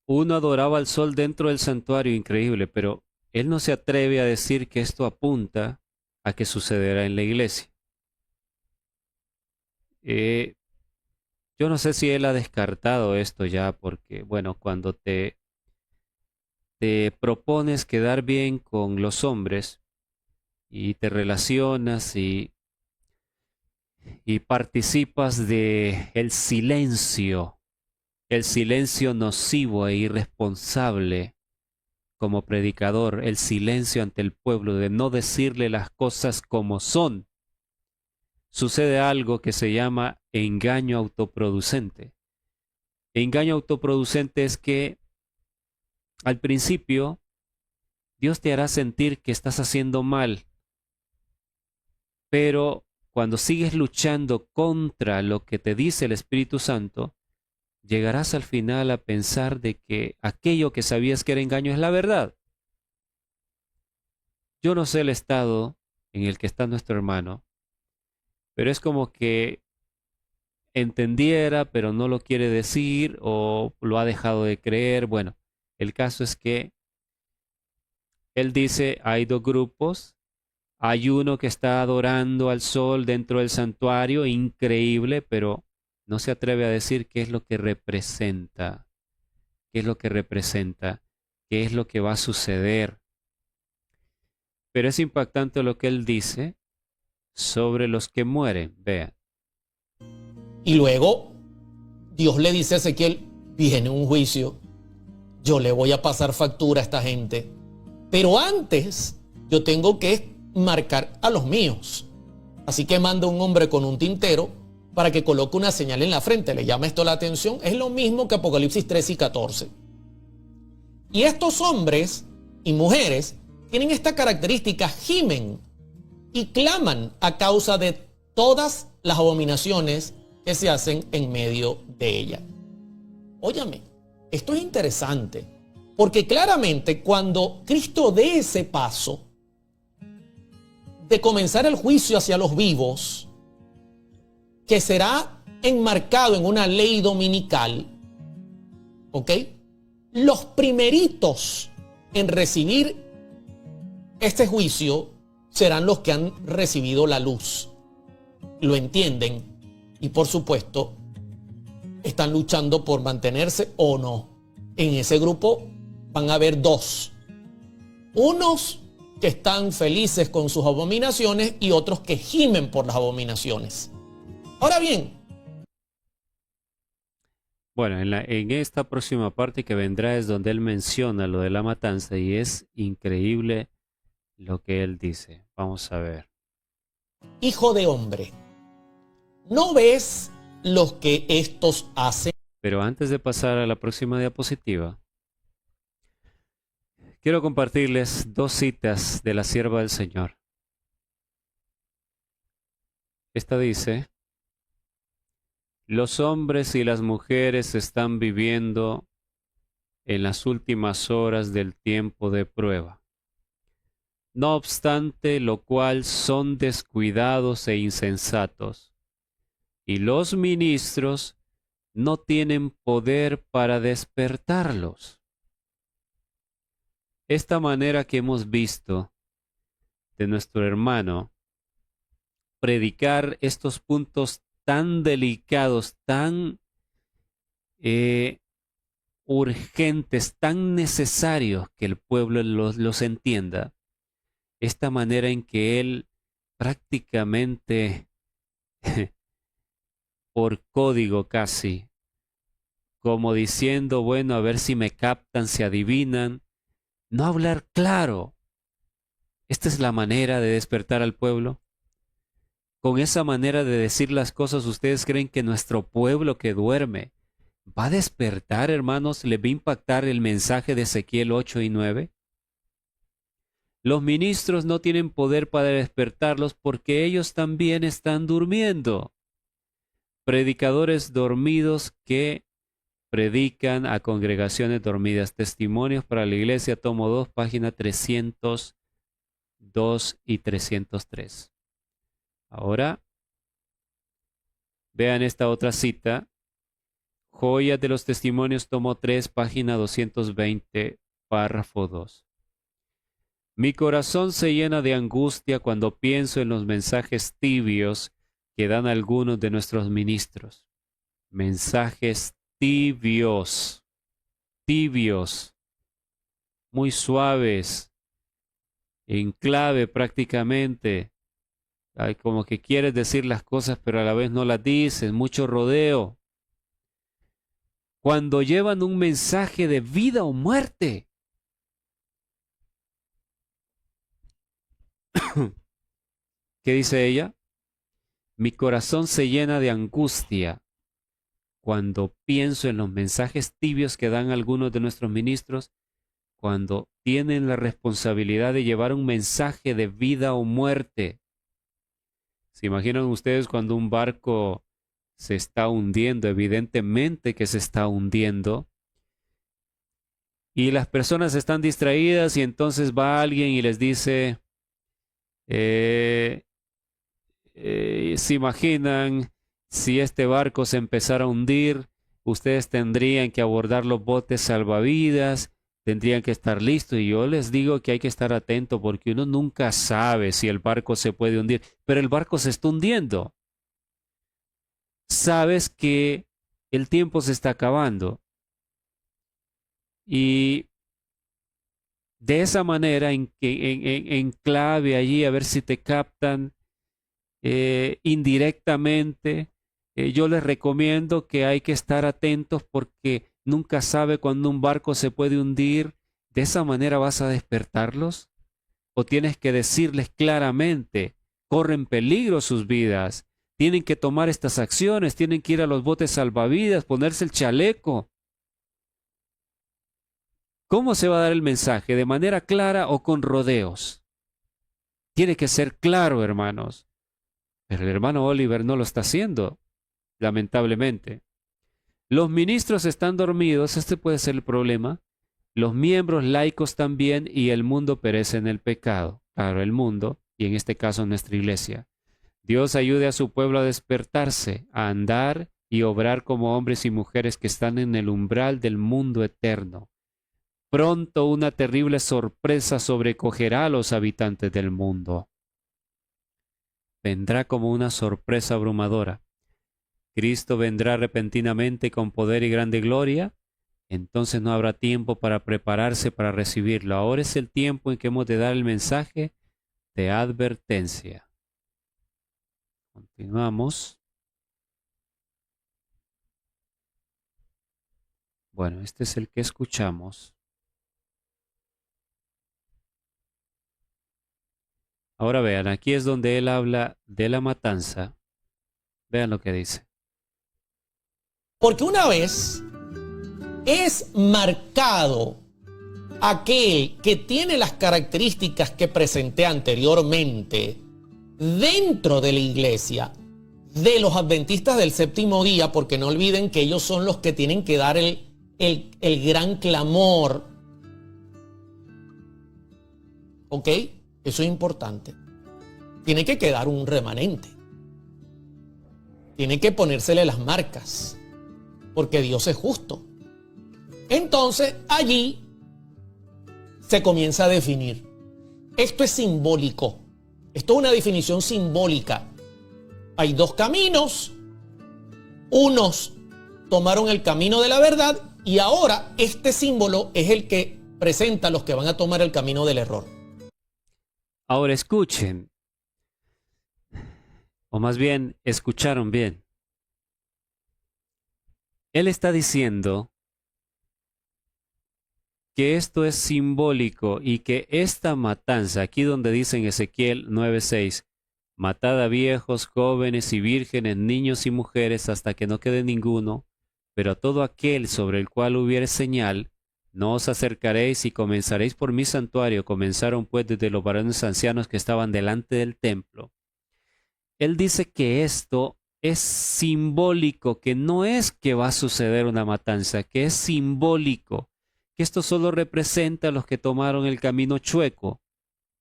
Uno adoraba al sol dentro del santuario, increíble, pero él no se atreve a decir que esto apunta a que sucederá en la iglesia. Yo no sé si él ha descartado esto ya, porque, bueno, cuando te propones quedar bien con los hombres y te relacionas y participas de el silencio nocivo e irresponsable como predicador, el silencio ante el pueblo, de no decirle las cosas como son, sucede algo que se llama engaño autoproducente. Engaño autoproducente es que al principio Dios te hará sentir que estás haciendo mal, pero cuando sigues luchando contra lo que te dice el Espíritu Santo, llegarás al final a pensar de que aquello que sabías que era engaño es la verdad. Yo no sé el estado en el que está nuestro hermano, pero es como que entendiera, pero no lo quiere decir o lo ha dejado de creer. Bueno, el caso es que él dice, hay dos grupos. Hay uno que está adorando al sol dentro del santuario, increíble, pero no se atreve a decir qué es lo que representa, qué es lo que representa, qué es lo que va a suceder. Pero es impactante lo que él dice sobre los que mueren. Vean. Y luego Dios le dice a Ezequiel: viene un juicio, yo le voy a pasar factura a esta gente, pero antes yo tengo que marcar a los míos. Así que manda un hombre con un tintero para que coloque una señal en la frente. ¿Le llama esto la atención? Es lo mismo que Apocalipsis 13 y 14. Y estos hombres y mujeres tienen esta característica: gimen y claman a causa de todas las abominaciones que se hacen en medio de ella. Óyame, esto es interesante, porque claramente cuando Cristo dé ese paso de comenzar el juicio hacia los vivos, que será enmarcado en una ley dominical, ¿ok? Los primeritos en recibir este juicio serán los que han recibido la luz. Lo entienden y, por supuesto, están luchando por mantenerse o no. En ese grupo van a haber dos. Unos que están felices con sus abominaciones y otros que gimen por las abominaciones. Ahora bien, Bueno, en esta próxima parte que vendrá es donde él menciona lo de la matanza y es increíble lo que él dice. Vamos a ver. hijo de hombre, ¿no ves lo que estos hacen? Pero antes de pasar a la próxima diapositiva, quiero compartirles dos citas de la sierva del Señor. Esta dice: los hombres y las mujeres están viviendo en las últimas horas del tiempo de prueba. No obstante lo cual son descuidados e insensatos, y los ministros no tienen poder para despertarlos. Esta manera que hemos visto de nuestro hermano predicar estos puntos tan delicados, tan urgentes, tan necesarios que el pueblo los entienda, esta manera en que él prácticamente por código casi, como diciendo, bueno, a ver si me captan, si adivinan, no hablar claro. Esta es la manera de despertar al pueblo. Con esa manera de decir las cosas, ¿ustedes creen que nuestro pueblo que duerme va a despertar, hermanos? ¿Le va a impactar el mensaje de Ezequiel 8 y 9? Los ministros no tienen poder para despertarlos porque ellos también están durmiendo. Predicadores dormidos que predican a congregaciones dormidas. Testimonios para la Iglesia, tomo 2, página 302 y 303. Ahora, vean esta otra cita. Joyas de los Testimonios, tomo 3, página 220, párrafo 2. Mi corazón se llena de angustia cuando pienso en los mensajes tibios que dan algunos de nuestros ministros. Mensajes tibios, tibios, muy suaves, en clave prácticamente. Hay como que quieres decir las cosas pero a la vez no las dices, mucho rodeo. Cuando llevan un mensaje de vida o muerte. ¿Qué dice ella? Mi corazón se llena de angustia cuando pienso en los mensajes tibios que dan algunos de nuestros ministros, cuando tienen la responsabilidad de llevar un mensaje de vida o muerte. ¿Se imaginan ustedes cuando un barco se está hundiendo? Evidentemente que se está hundiendo. Y las personas están distraídas y entonces va alguien y les dice, ¿se imaginan si este barco se empezara a hundir? Ustedes tendrían que abordar los botes salvavidas, tendrían que estar listos. Y yo les digo que hay que estar atento porque uno nunca sabe si el barco se puede hundir, pero el barco se está hundiendo. Sabes que el tiempo se está acabando. Y de esa manera, en clave allí, a ver si te captan indirectamente, yo les recomiendo que hay que estar atentos porque nunca sabe cuándo un barco se puede hundir. ¿De esa manera vas a despertarlos? ¿O tienes que decirles claramente, corren peligro sus vidas, tienen que tomar estas acciones, tienen que ir a los botes salvavidas, ponerse el chaleco? ¿Cómo se va a dar el mensaje? ¿De manera clara o con rodeos? Tiene que ser claro, hermanos. Pero el hermano Oliver no lo está haciendo, lamentablemente. Los ministros están dormidos, este puede ser el problema. Los miembros laicos también y el mundo perece en el pecado. Claro, el mundo, y en este caso nuestra iglesia. Dios ayude a su pueblo a despertarse, a andar y obrar como hombres y mujeres que están en el umbral del mundo eterno. Pronto una terrible sorpresa sobrecogerá a los habitantes del mundo. Vendrá como una sorpresa abrumadora. Cristo vendrá repentinamente con poder y grande gloria. Entonces no habrá tiempo para prepararse para recibirlo. Ahora es el tiempo en que hemos de dar el mensaje de advertencia. Continuamos. Bueno, este es el que escuchamos. Ahora vean, aquí es donde él habla de la matanza. Vean lo que dice. Porque una vez es marcado aquel que tiene las características que presenté anteriormente dentro de la iglesia de los adventistas del séptimo día, porque no olviden que ellos son los que tienen que dar el gran clamor. ¿Ok? Eso es importante. Tiene que quedar un remanente. Tiene que ponérsele las marcas, porque Dios es justo. Entonces, allí se comienza a definir. Esto es simbólico. Esto es una definición simbólica. Hay dos caminos. Unos tomaron el camino de la verdad y ahora este símbolo es el que presenta a los que van a tomar el camino del error. Ahora escuchen, o más bien escucharon bien. Él está diciendo que esto es simbólico y que esta matanza, aquí donde dice en Ezequiel 9:6, matad a viejos, jóvenes y vírgenes, niños y mujeres, hasta que no quede ninguno, pero a todo aquel sobre el cual hubiere señal, no os acercaréis y comenzaréis por mi santuario. Comenzaron pues desde los varones ancianos que estaban delante del templo. Él dice que esto es simbólico, que no es que va a suceder una matanza, que es simbólico, que esto solo representa a los que tomaron el camino chueco.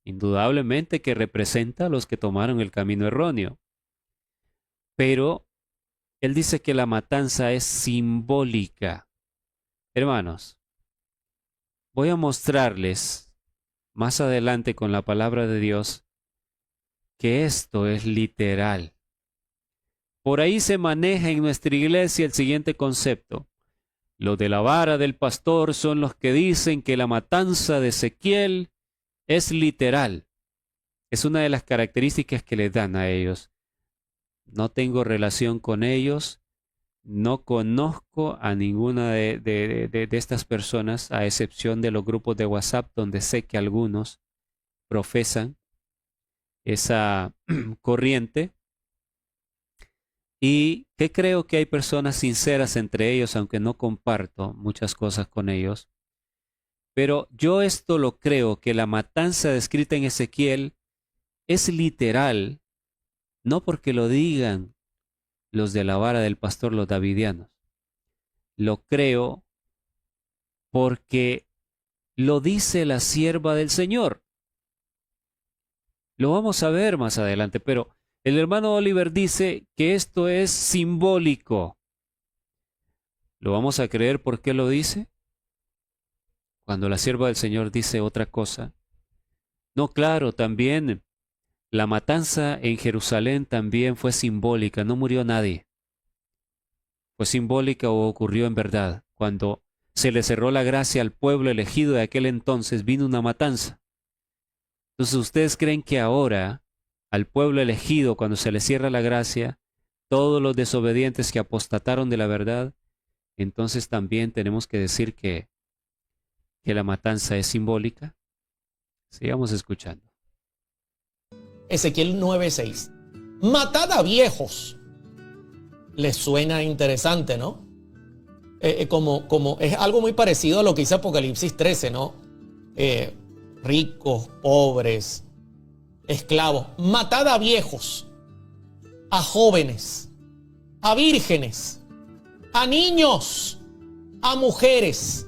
Indudablemente que representa a los que tomaron el camino erróneo. Pero él dice que la matanza es simbólica. Hermanos, voy a mostrarles más adelante con la palabra de Dios que esto es literal. Por ahí se maneja en nuestra iglesia el siguiente concepto. Los de la vara del pastor son los que dicen que la matanza de Ezequiel es literal. Es una de las características que les dan a ellos. No tengo relación con ellos, no conozco a ninguna de estas personas, a excepción de los grupos de WhatsApp, donde sé que algunos profesan esa corriente. Y que creo que hay personas sinceras entre ellos, aunque no comparto muchas cosas con ellos. Pero yo esto lo creo, que la matanza descrita en Ezequiel es literal, no porque lo digan los de la vara del pastor, los davidianos. Lo creo porque lo dice la sierva del Señor. Lo vamos a ver más adelante, pero el hermano Oliver dice que esto es simbólico. ¿Lo vamos a creer por qué lo dice? Cuando la sierva del Señor dice otra cosa. No, claro, también la matanza en Jerusalén también fue simbólica, no murió nadie. Fue simbólica o ocurrió en verdad. Cuando se le cerró la gracia al pueblo elegido de aquel entonces, vino una matanza. Entonces, ¿ustedes creen que ahora al pueblo elegido, cuando se le cierra la gracia, todos los desobedientes que apostataron de la verdad, entonces también tenemos que decir que la matanza es simbólica? Sigamos escuchando. Ezequiel 9:6. Matad a viejos. Les suena interesante, ¿no? Como es algo muy parecido a lo que dice Apocalipsis 13, ¿no? Ricos, pobres, esclavos. Matad a viejos, a jóvenes, a vírgenes, a niños, a mujeres,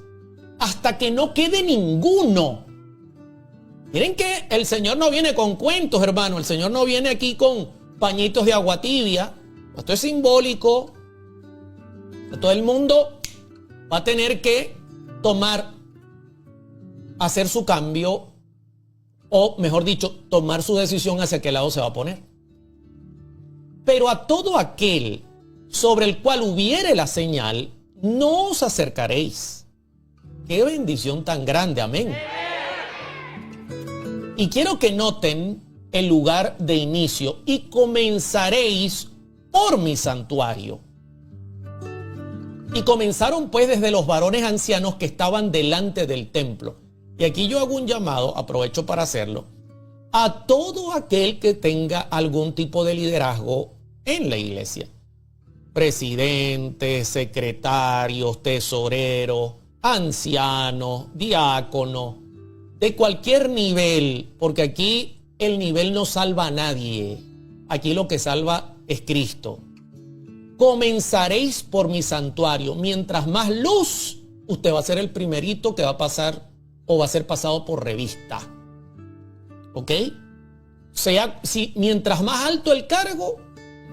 hasta que no quede ninguno. Miren que el Señor no viene con cuentos, hermano. El Señor no viene aquí con pañitos de agua tibia. Esto es simbólico. Todo el mundo va a tener que hacer su cambio, o mejor dicho, tomar su decisión hacia qué lado se va a poner. Pero a todo aquel sobre el cual hubiere la señal, no os acercaréis. Qué bendición tan grande, amén. Y quiero que noten el lugar de inicio. Y comenzaréis por mi santuario. Y comenzaron pues desde los varones ancianos que estaban delante del templo. Y aquí yo hago un llamado, aprovecho para hacerlo, a todo aquel que tenga algún tipo de liderazgo en la iglesia. presidentes, secretarios, tesoreros, ancianos, diáconos, de cualquier nivel, porque aquí el nivel no salva a nadie. Aquí lo que salva es Cristo. Comenzaréis por mi santuario. Mientras más luz, usted va a ser el primerito que va a pasar o va a ser pasado por revista. ¿Ok? Mientras más alto el cargo,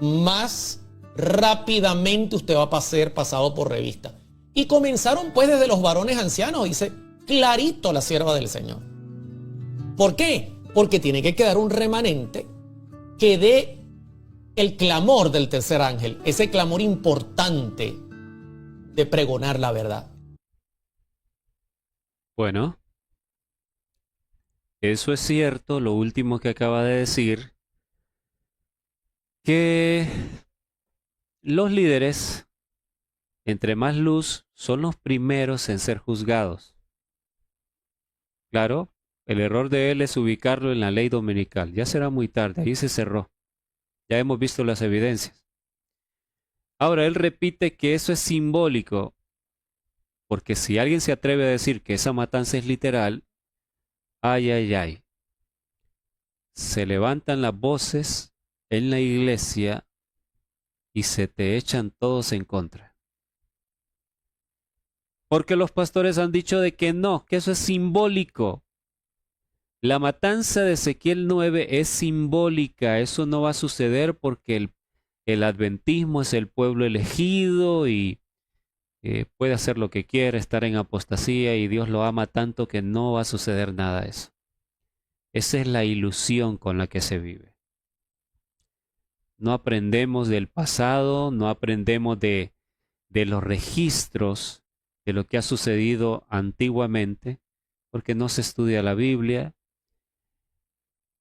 más rápidamente usted va a ser pasado por revista. Y comenzaron pues desde los varones ancianos, dice clarito la sierva del Señor. ¿Por qué? Porque tiene que quedar un remanente que dé el clamor del tercer ángel, ese clamor importante de pregonar la verdad. Bueno, eso es cierto, lo último que acaba de decir, que los líderes, entre más luz, son los primeros en ser juzgados. Claro, el error de él es ubicarlo en la ley dominical. Ya será muy tarde, ahí se cerró. Ya hemos visto las evidencias. Ahora, él repite que eso es simbólico, porque si alguien se atreve a decir que esa matanza es literal, ay, ay, ay. Se levantan las voces en la iglesia y se te echan todos en contra. Porque los pastores han dicho de que no, que eso es simbólico. La matanza de Ezequiel 9 es simbólica, eso no va a suceder porque el adventismo es el pueblo elegido y puede hacer lo que quiera, estar en apostasía y Dios lo ama tanto que no va a suceder nada de eso. Esa es la ilusión con la que se vive. No aprendemos del pasado, no aprendemos de los registros de lo que ha sucedido antiguamente, porque no se estudia la Biblia.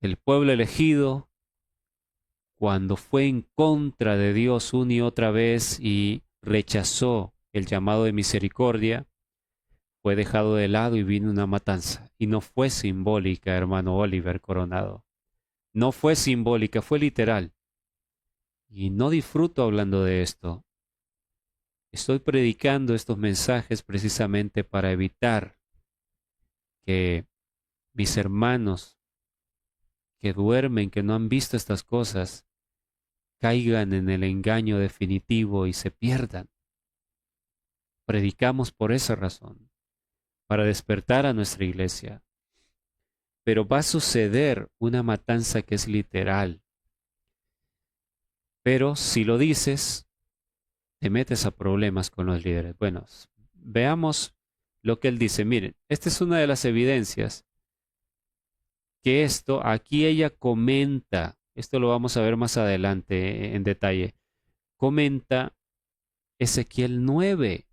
El pueblo elegido, cuando fue en contra de Dios una y otra vez y rechazó el llamado de misericordia, fue dejado de lado y vino una matanza. Y no fue simbólica, hermano Oliver Coronado. No fue simbólica, fue literal. Y no disfruto hablando de esto. Estoy predicando estos mensajes precisamente para evitar que mis hermanos que duermen, que no han visto estas cosas, caigan en el engaño definitivo y se pierdan. Predicamos por esa razón, para despertar a nuestra iglesia. Pero va a suceder una matanza que es literal. Pero si lo dices, te metes a problemas con los líderes. Bueno, veamos lo que él dice. Miren, esta es una de las evidencias que aquí ella comenta, esto lo vamos a ver más adelante en detalle, comenta Ezequiel 9,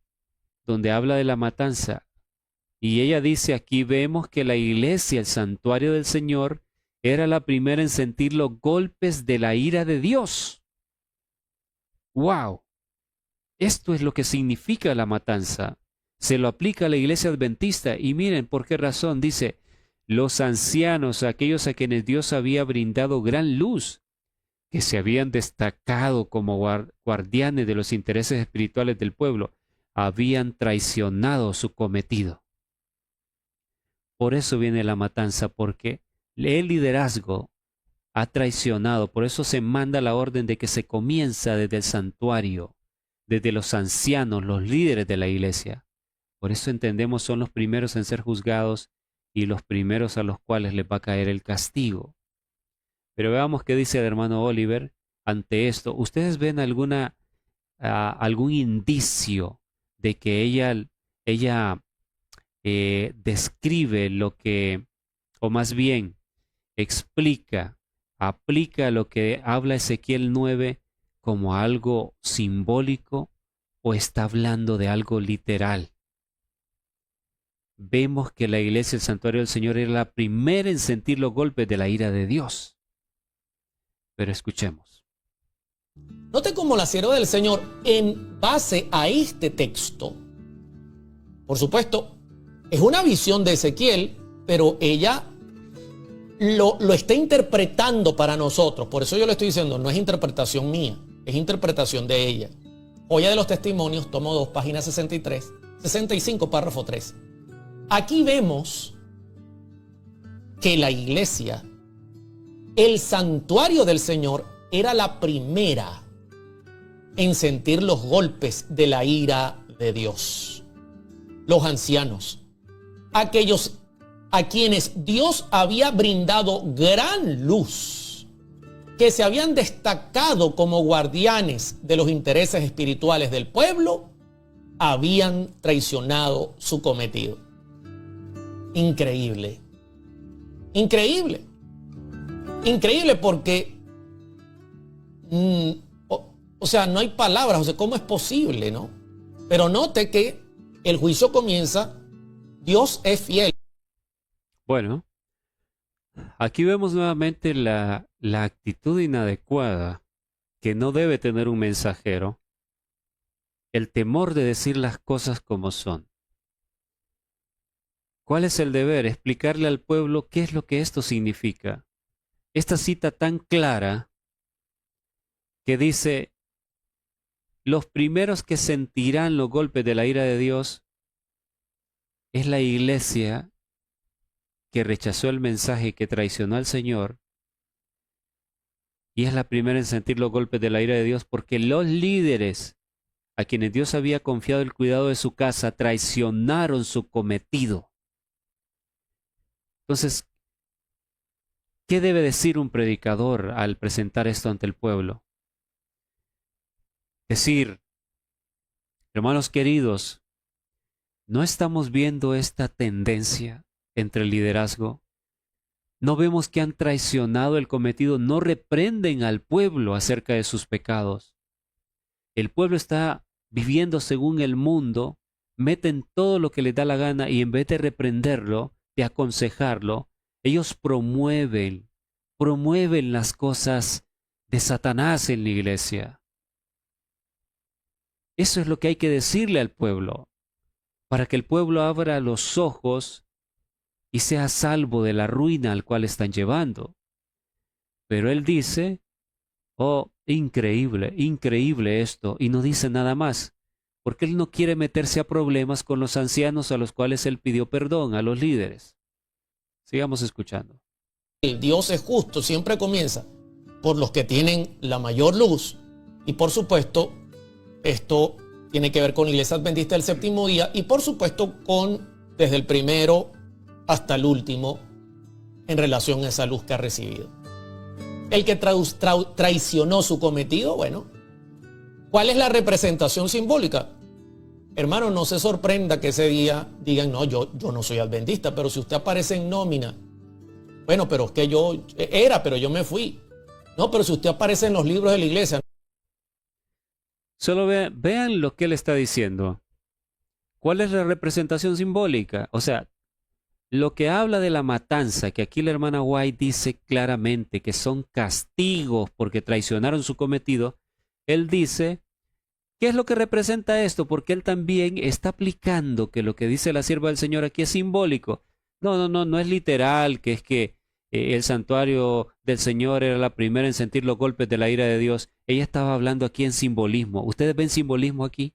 donde habla de la matanza. Y ella dice, aquí vemos que la iglesia, el santuario del Señor, era la primera en sentir los golpes de la ira de Dios. ¡Wow! Esto es lo que significa la matanza. Se lo aplica a la iglesia adventista. Y miren por qué razón. Dice, los ancianos, aquellos a quienes Dios había brindado gran luz, que se habían destacado como guardianes de los intereses espirituales del pueblo, habían traicionado su cometido. Por eso viene la matanza, porque el liderazgo ha traicionado. Por eso se manda la orden de que se comienza desde el santuario, desde los ancianos, los líderes de la iglesia. Por eso entendemos son los primeros en ser juzgados y los primeros a los cuales les va a caer el castigo. Pero veamos qué dice el hermano Oliver ante esto. ¿Ustedes ven algún indicio de que ella describe lo que, o más bien aplica lo que habla Ezequiel 9 como algo simbólico o está hablando de algo literal? Vemos que la iglesia, el santuario del Señor, era la primera en sentir los golpes de la ira de Dios. Pero escuchemos. Note cómo la sierva del Señor, en base a este texto, por supuesto, es una visión de Ezequiel, pero ella lo está interpretando para nosotros. Por eso yo le estoy diciendo, no es interpretación mía, es interpretación de ella. Joya de los Testimonios, tomo 2, página 65, párrafo 3. Aquí vemos que la iglesia, el santuario del Señor, era la primera en sentir los golpes de la ira de Dios. Los ancianos, aquellos a quienes Dios había brindado gran luz, que se habían destacado como guardianes de los intereses espirituales del pueblo, habían traicionado su cometido. Increíble. Increíble. Increíble porque, o sea, no hay palabras, o sea, ¿cómo es posible, no? Pero note que el juicio comienza, Dios es fiel. Bueno, aquí vemos nuevamente la actitud inadecuada que no debe tener un mensajero, el temor de decir las cosas como son. ¿Cuál es el deber? Explicarle al pueblo qué es lo que esto significa. Esta cita tan clara que dice, los primeros que sentirán los golpes de la ira de Dios es la iglesia que rechazó el mensaje, que traicionó al Señor, y es la primera en sentir los golpes de la ira de Dios porque los líderes a quienes Dios había confiado el cuidado de su casa traicionaron su cometido. Entonces, ¿qué debe decir un predicador al presentar esto ante el pueblo? Decir, hermanos queridos, ¿no estamos viendo esta tendencia entre el liderazgo? ¿No vemos que han traicionado el cometido? ¿No reprenden al pueblo acerca de sus pecados? El pueblo está viviendo según el mundo, meten todo lo que les da la gana y en vez de reprenderlo, de aconsejarlo, ellos promueven las cosas de Satanás en la iglesia. Eso es lo que hay que decirle al pueblo, para que el pueblo abra los ojos y sea salvo de la ruina al cual están llevando. Pero él dice, oh, increíble, increíble esto, y no dice nada más, porque él no quiere meterse a problemas con los ancianos a los cuales él pidió perdón, a los líderes. Sigamos escuchando. El Dios es justo, siempre comienza por los que tienen la mayor luz, y por supuesto, esto tiene que ver con la Iglesia Adventista del Séptimo Día, y por supuesto desde el primero hasta el último, en relación a esa luz que ha recibido. El que traicionó su cometido, bueno, ¿cuál es la representación simbólica? Hermano, no se sorprenda que ese día digan, no, yo no soy adventista, pero si usted aparece en nómina, bueno, pero es que yo era, pero yo me fui. No, pero si usted aparece en los libros de la iglesia. Solo vean lo que él está diciendo. ¿Cuál es la representación simbólica? O sea, lo que habla de la matanza, que aquí la hermana White dice claramente que son castigos porque traicionaron su cometido, él dice, ¿qué es lo que representa esto? Porque él también está aplicando que lo que dice la sierva del Señor aquí es simbólico. No es literal, que es que el santuario del Señor era la primera en sentir los golpes de la ira de Dios. Ella estaba hablando aquí en simbolismo. ¿Ustedes ven simbolismo aquí?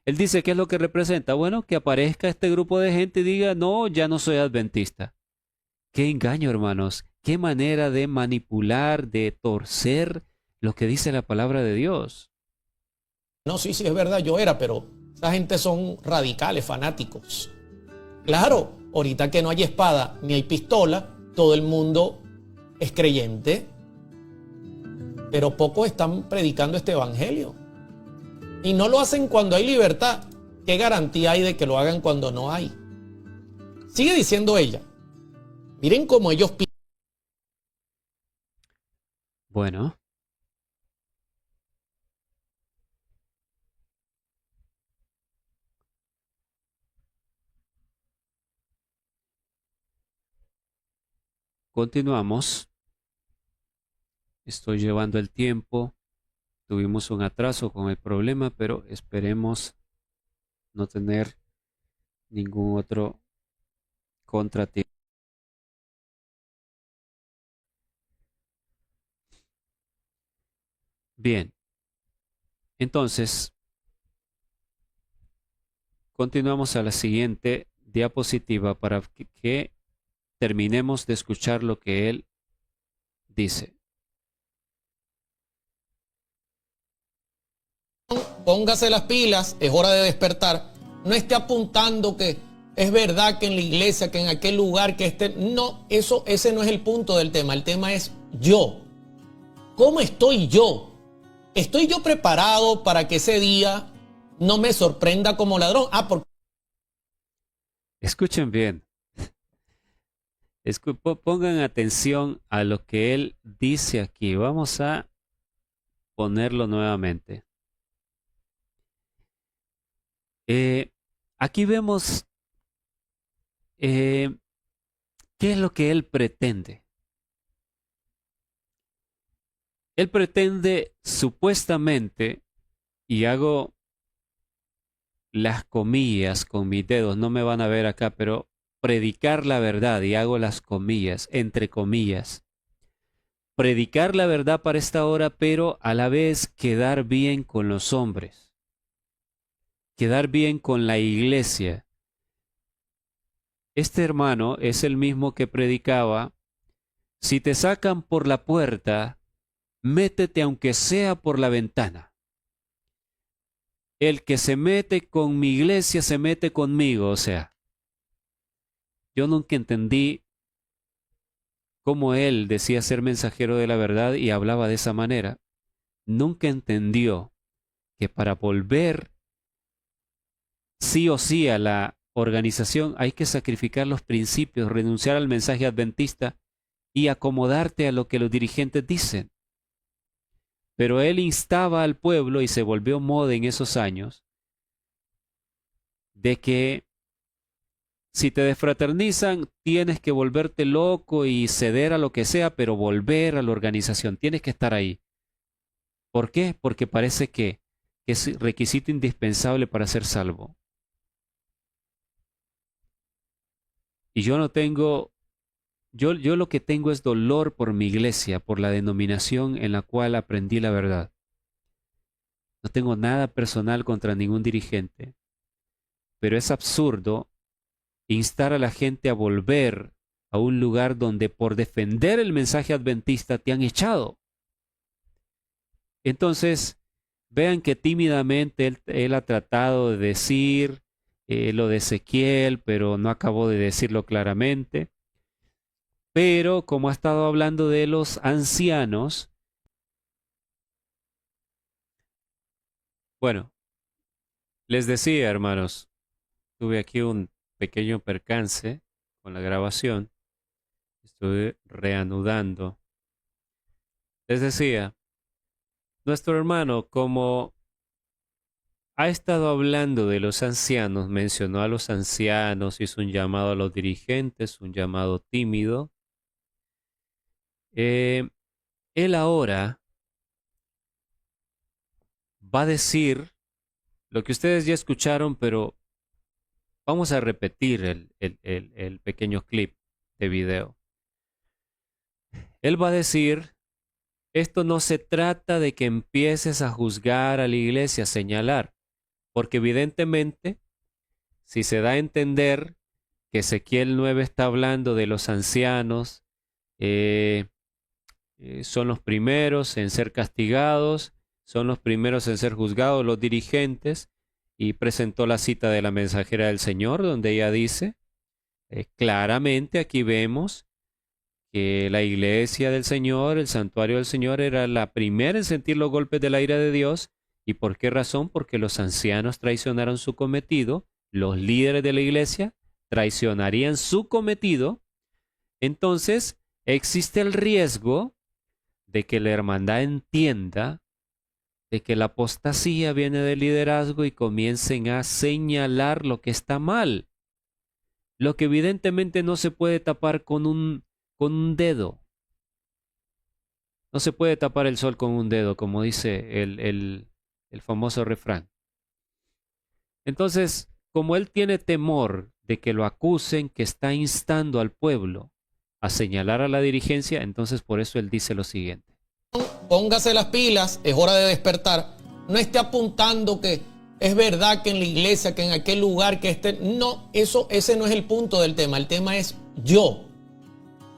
Él dice, ¿qué es lo que representa? Bueno, que aparezca este grupo de gente y diga, no, ya no soy adventista. Qué engaño, hermanos. Qué manera de manipular, de torcer lo que dice la palabra de Dios. No, sí, es verdad, yo era, pero esa gente son radicales, fanáticos. Claro, ahorita que no hay espada ni hay pistola, todo el mundo es creyente, pero pocos están predicando este evangelio. Y no lo hacen cuando hay libertad. ¿Qué garantía hay de que lo hagan cuando no hay? Sigue diciendo ella. Miren cómo ellos piensan. Bueno. Continuamos. Estoy llevando el tiempo. Tuvimos un atraso con el problema, pero esperemos no tener ningún otro contratiempo. Bien. Entonces, continuamos a la siguiente diapositiva para que terminemos de escuchar lo que él dice. Póngase las pilas, es hora de despertar. No esté apuntando que es verdad que en la iglesia, que en aquel lugar, que esté... No, ese no es el punto del tema. El tema es yo. ¿Cómo estoy yo? ¿Estoy yo preparado para que ese día no me sorprenda como ladrón? Porque... Escuchen bien. Pongan atención a lo que él dice aquí. Vamos a ponerlo nuevamente. Aquí vemos qué es lo que él pretende. Él pretende supuestamente, y hago las comillas con mis dedos, no me van a ver acá, pero predicar la verdad, y hago las comillas, entre comillas. Predicar la verdad para esta hora, pero a la vez quedar bien con los hombres. Quedar bien con la iglesia. Este hermano es el mismo que predicaba: si te sacan por la puerta, métete aunque sea por la ventana. El que se mete con mi iglesia se mete conmigo. O sea, yo nunca entendí cómo él decía ser mensajero de la verdad y hablaba de esa manera. Nunca entendió que para volver sí o sí a la organización hay que sacrificar los principios, renunciar al mensaje adventista y acomodarte a lo que los dirigentes dicen. Pero él instaba al pueblo, y se volvió moda en esos años, de que si te desfraternizan tienes que volverte loco y ceder a lo que sea, pero volver a la organización, tienes que estar ahí. ¿Por qué? Porque parece que es requisito indispensable para ser salvo. Y yo no tengo, yo lo que tengo es dolor por mi iglesia, por la denominación en la cual aprendí la verdad. No tengo nada personal contra ningún dirigente, pero es absurdo instar a la gente a volver a un lugar donde por defender el mensaje adventista te han echado. Entonces, vean que tímidamente él ha tratado de decir lo de Ezequiel, pero no acabó de decirlo claramente. Pero como ha estado hablando de los ancianos, bueno, les decía, hermanos, tuve aquí un pequeño percance con la grabación. Estuve reanudando. Les decía, nuestro hermano, como ha estado hablando de los ancianos, mencionó a los ancianos, hizo un llamado a los dirigentes, un llamado tímido. Él ahora va a decir lo que ustedes ya escucharon, pero vamos a repetir el pequeño clip de video. Él va a decir: esto no se trata de que empieces a juzgar a la iglesia, a señalar, porque evidentemente, si se da a entender que Ezequiel 9 está hablando de los ancianos, son los primeros en ser castigados, son los primeros en ser juzgados, los dirigentes, y presentó la cita de la mensajera del Señor, donde ella dice, claramente aquí vemos que la iglesia del Señor, el santuario del Señor, era la primera en sentir los golpes de la ira de Dios. ¿Y por qué razón? Porque los ancianos traicionaron su cometido, los líderes de la iglesia traicionarían su cometido. Entonces, existe el riesgo de que la hermandad entienda de que la apostasía viene del liderazgo y comiencen a señalar lo que está mal, lo que evidentemente no se puede tapar con un dedo. No se puede tapar el sol con un dedo, como dice el famoso refrán. Entonces, como él tiene temor de que lo acusen, que está instando al pueblo a señalar a la dirigencia, entonces por eso él dice lo siguiente. Póngase las pilas, es hora de despertar. no esté apuntando que es verdad que en la iglesia, que en aquel lugar, que no, ese no es el punto del tema. El tema es yo.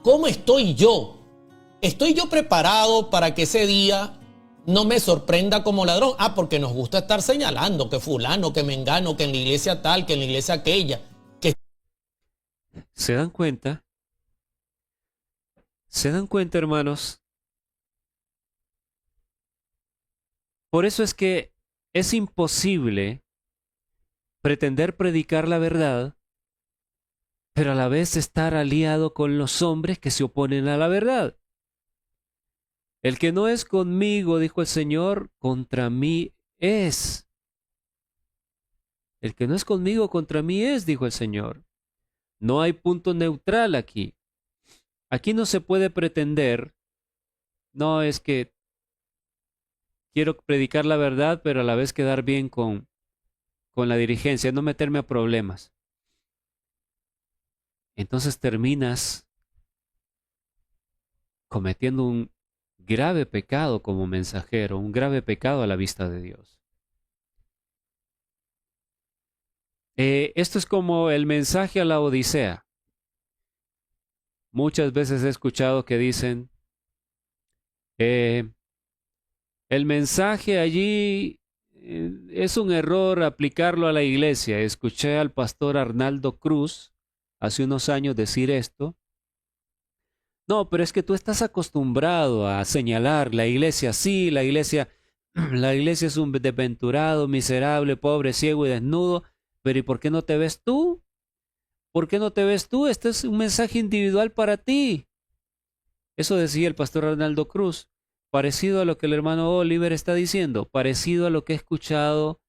¿Cómo estoy yo? ¿Estoy yo preparado para que ese día no me sorprenda como ladrón? Porque nos gusta estar señalando que fulano, que mengano, que en la iglesia tal, que en la iglesia aquella. ¿Se dan cuenta? ¿Se dan cuenta, hermanos? Por eso es que es imposible pretender predicar la verdad, pero a la vez estar aliado con los hombres que se oponen a la verdad. El que no es conmigo, dijo el Señor, contra mí es. El que no es conmigo, contra mí es, dijo el Señor. No hay punto neutral aquí. Aquí no se puede pretender, no es que quiero predicar la verdad, pero a la vez quedar bien con la dirigencia, no meterme a problemas. Entonces terminas cometiendo un grave pecado como mensajero, un grave pecado a la vista de Dios. Esto es como el mensaje a la Odisea. Muchas veces he escuchado que dicen, el mensaje allí es un error aplicarlo a la iglesia. Escuché al pastor Arnaldo Cruz hace unos años decir esto. No, pero es que tú estás acostumbrado a señalar la iglesia sí, la iglesia es un desventurado, miserable, pobre, ciego y desnudo. Pero ¿y por qué no te ves tú? ¿Por qué no te ves tú? Este es un mensaje individual para ti. Eso decía el pastor Arnaldo Cruz, parecido a lo que el hermano Oliver está diciendo, parecido a lo que he escuchado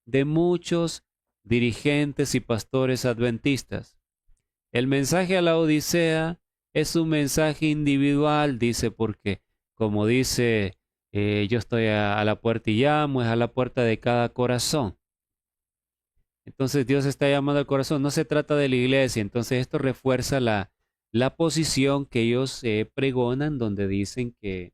de muchos dirigentes y pastores adventistas. El mensaje a la Odisea es un mensaje individual, dice, porque como dice, yo estoy a la puerta y llamo, es a la puerta de cada corazón. Entonces Dios está llamando al corazón, no se trata de la iglesia. Entonces esto refuerza la posición que ellos pregonan, donde dicen que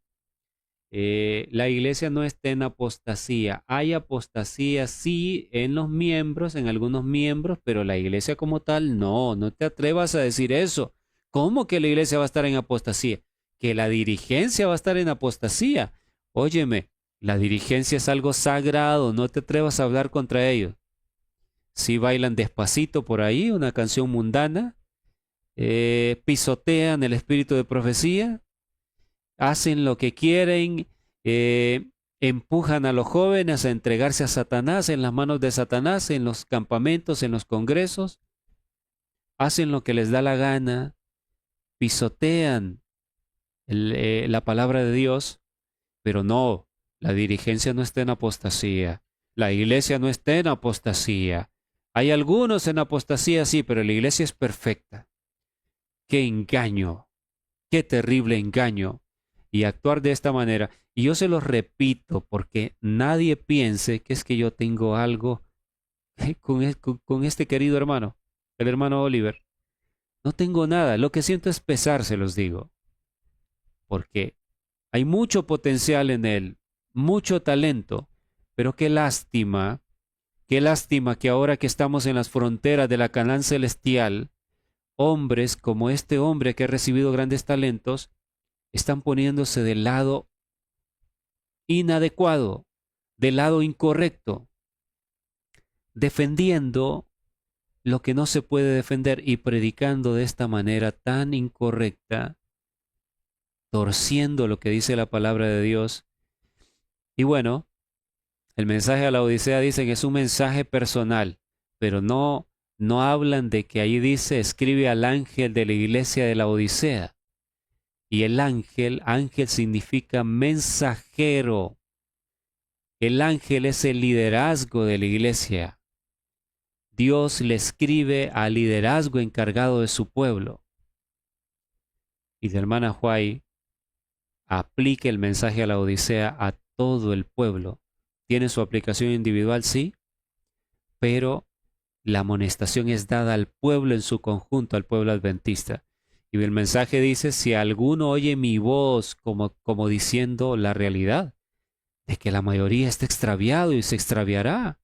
la iglesia no está en apostasía. Hay apostasía sí en los miembros, en algunos miembros, pero la iglesia como tal no te atrevas a decir eso. ¿Cómo que la iglesia va a estar en apostasía? Que la dirigencia va a estar en apostasía. Óyeme, la dirigencia es algo sagrado, no te atrevas a hablar contra ellos. Si bailan despacito por ahí, una canción mundana, pisotean el espíritu de profecía, hacen lo que quieren, empujan a los jóvenes a entregarse a Satanás, en las manos de Satanás, en los campamentos, en los congresos, hacen lo que les da la gana, pisotean la palabra de Dios, pero no, la dirigencia no está en apostasía, la iglesia no está en apostasía. Hay algunos en apostasía, sí, pero la iglesia es perfecta. ¡Qué engaño! ¡Qué terrible engaño! Y actuar de esta manera. Y yo se los repito porque nadie piense que es que yo tengo algo con este querido hermano, el hermano Oliver. No tengo nada. Lo que siento es pesar, se los digo. Porque hay mucho potencial en él, mucho talento, pero qué lástima que ahora que estamos en las fronteras de la Canaán celestial, hombres como este hombre que ha recibido grandes talentos, están poniéndose del lado inadecuado, del lado incorrecto, defendiendo lo que no se puede defender y predicando de esta manera tan incorrecta, torciendo lo que dice la palabra de Dios. Y bueno, el mensaje a la Odisea dicen que es un mensaje personal, pero no hablan de que ahí dice, escribe al ángel de la iglesia de la Odisea. Y el ángel significa mensajero. El ángel es el liderazgo de la iglesia. Dios le escribe al liderazgo encargado de su pueblo. Y la hermana Huay aplica el mensaje a la Odisea a todo el pueblo. Tiene su aplicación individual, sí, pero la amonestación es dada al pueblo en su conjunto, al pueblo adventista. Y el mensaje dice, si alguno oye mi voz como diciendo la realidad, de que la mayoría está extraviado y se extraviará.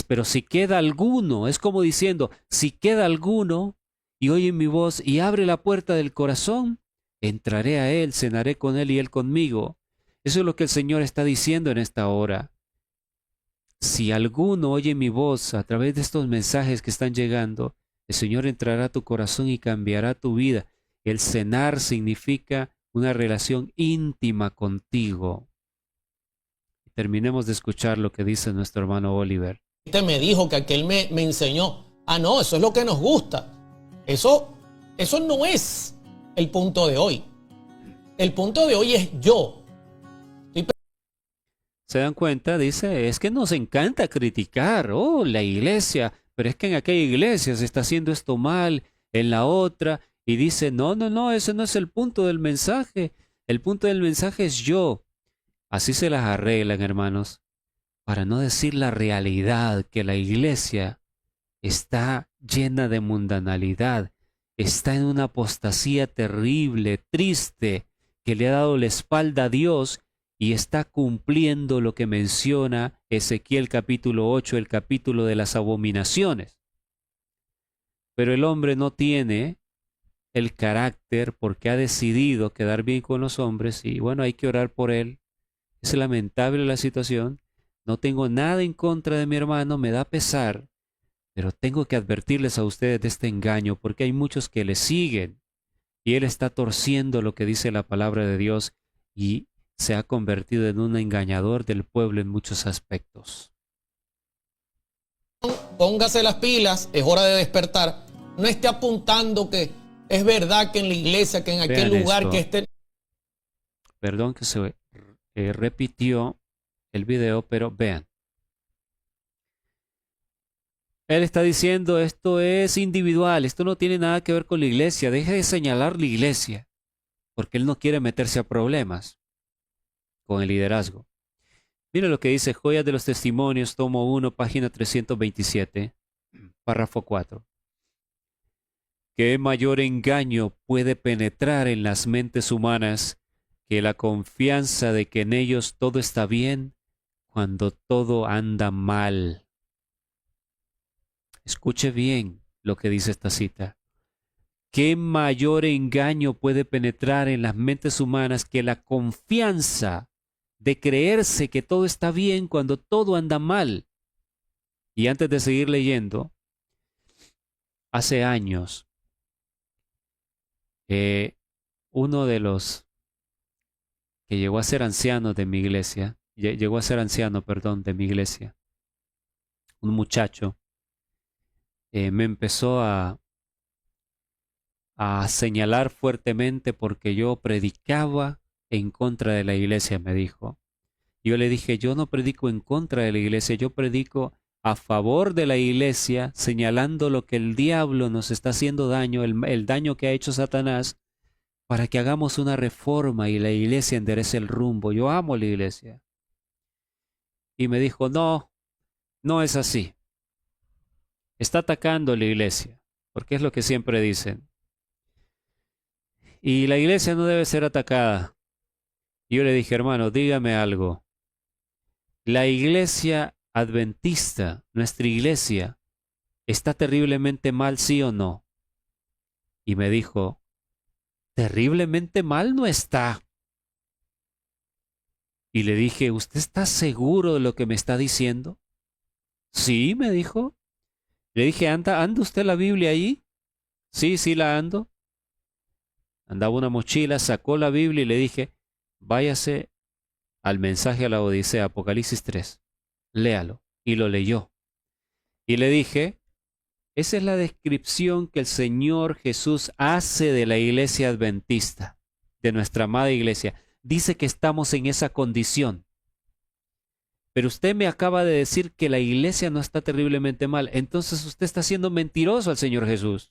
Pero si queda alguno, es como diciendo, si queda alguno y oye mi voz y abre la puerta del corazón, entraré a él, cenaré con él y él conmigo. Eso es lo que el Señor está diciendo en esta hora. Si alguno oye mi voz a través de estos mensajes que están llegando, el Señor entrará a tu corazón y cambiará tu vida. El cenar significa una relación íntima contigo. Terminemos de escuchar lo que dice nuestro hermano Oliver. Este me dijo que aquel me enseñó. Ah, no, eso es lo que nos gusta. Eso no es el punto de hoy. El punto de hoy es yo. ¿Se dan cuenta? Dice, es que nos encanta criticar, oh, la iglesia, pero es que en aquella iglesia se está haciendo esto mal, en la otra, y dice, no, ese no es el punto del mensaje. El punto del mensaje es yo. Así se las arreglan, hermanos, para no decir la realidad, que la iglesia está llena de mundanalidad, está en una apostasía terrible, triste, que le ha dado la espalda a Dios y está cumpliendo lo que menciona Ezequiel capítulo 8, el capítulo de las abominaciones. Pero el hombre no tiene el carácter porque ha decidido quedar bien con los hombres y bueno, hay que orar por él. Es lamentable la situación. No tengo nada en contra de mi hermano, me da pesar, pero tengo que advertirles a ustedes de este engaño porque hay muchos que le siguen y él está torciendo lo que dice la palabra de Dios y se ha convertido en un engañador del pueblo en muchos aspectos. Póngase las pilas, es hora de despertar. No esté apuntando que es verdad que en la iglesia, que en aquel Vean lugar esto. que esté. Perdón que se repitió el video, pero vean. Él está diciendo esto es individual, esto no tiene nada que ver con la iglesia, deje de señalar la iglesia, porque él no quiere meterse a problemas con el liderazgo. Mira lo que dice Joyas de los Testimonios, tomo 1, página 327, párrafo 4. ¿Qué mayor engaño puede penetrar en las mentes humanas que la confianza de que en ellos todo está bien cuando todo anda mal? Escuche bien lo que dice esta cita. ¿Qué mayor engaño puede penetrar en las mentes humanas que la confianza de creerse que todo está bien cuando todo anda mal? Y antes de seguir leyendo, hace años, uno de los que llegó a ser anciano de mi iglesia, de mi iglesia, un muchacho, me empezó a señalar fuertemente porque yo predicaba en contra de la iglesia, me dijo. Yo le dije, yo no predico en contra de la iglesia, yo predico a favor de la iglesia, señalando lo que el diablo nos está haciendo daño, el daño que ha hecho Satanás, para que hagamos una reforma y la iglesia enderece el rumbo. Yo amo la iglesia. Y me dijo, no, no es así. Está atacando la iglesia, porque es lo que siempre dicen. Y la iglesia no debe ser atacada. Y yo le dije, hermano, dígame algo. La iglesia adventista, nuestra iglesia, ¿está terriblemente mal, sí o no? Y me dijo, terriblemente mal no está. Y le dije, ¿usted está seguro de lo que me está diciendo? Sí, me dijo. Le dije, ¿anda usted la Biblia ahí? Sí, sí la ando. Andaba una mochila, sacó la Biblia y le dije, váyase al mensaje a la Odisea, Apocalipsis 3, léalo. Y lo leyó. Y le dije, esa es la descripción que el Señor Jesús hace de la iglesia adventista, de nuestra amada iglesia. Dice que estamos en esa condición. Pero usted me acaba de decir que la iglesia no está terriblemente mal. Entonces usted está siendo mentiroso al Señor Jesús.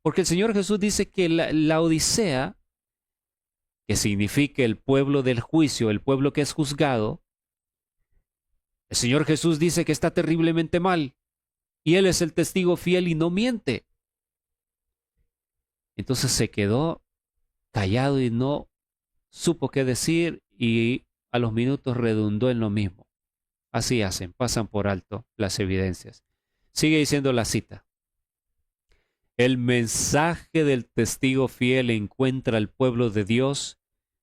Porque el Señor Jesús dice que la Odisea, que significa el pueblo del juicio, el pueblo que es juzgado, el Señor Jesús dice que está terriblemente mal. Y Él es el testigo fiel y no miente. Entonces se quedó callado y no supo qué decir. Y a los minutos redundó en lo mismo. Así hacen, pasan por alto las evidencias. Sigue diciendo la cita. El mensaje del testigo fiel encuentra al pueblo de Dios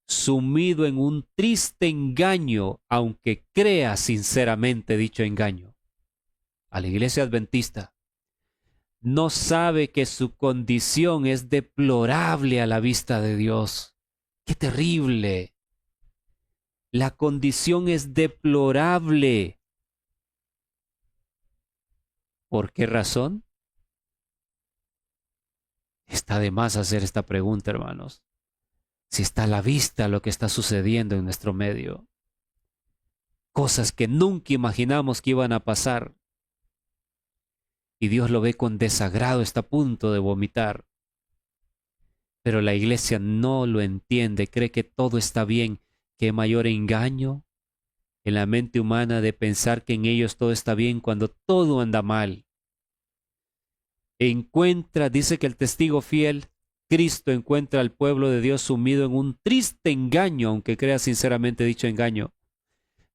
sumido en un triste engaño, aunque crea sinceramente dicho engaño. A la iglesia adventista no sabe que su condición es deplorable a la vista de Dios. ¡Qué terrible! La condición es deplorable. ¿Por qué razón? Está de más hacer esta pregunta, hermanos. Si está a la vista lo que está sucediendo en nuestro medio. Cosas que nunca imaginamos que iban a pasar. Y Dios lo ve con desagrado, está a punto de vomitar. Pero la iglesia no lo entiende, cree que todo está bien. ¿Qué mayor engaño en la mente humana de pensar que en ellos todo está bien cuando todo anda mal? Dice que el testigo fiel, Cristo, encuentra al pueblo de Dios sumido en un triste engaño, aunque crea sinceramente dicho engaño.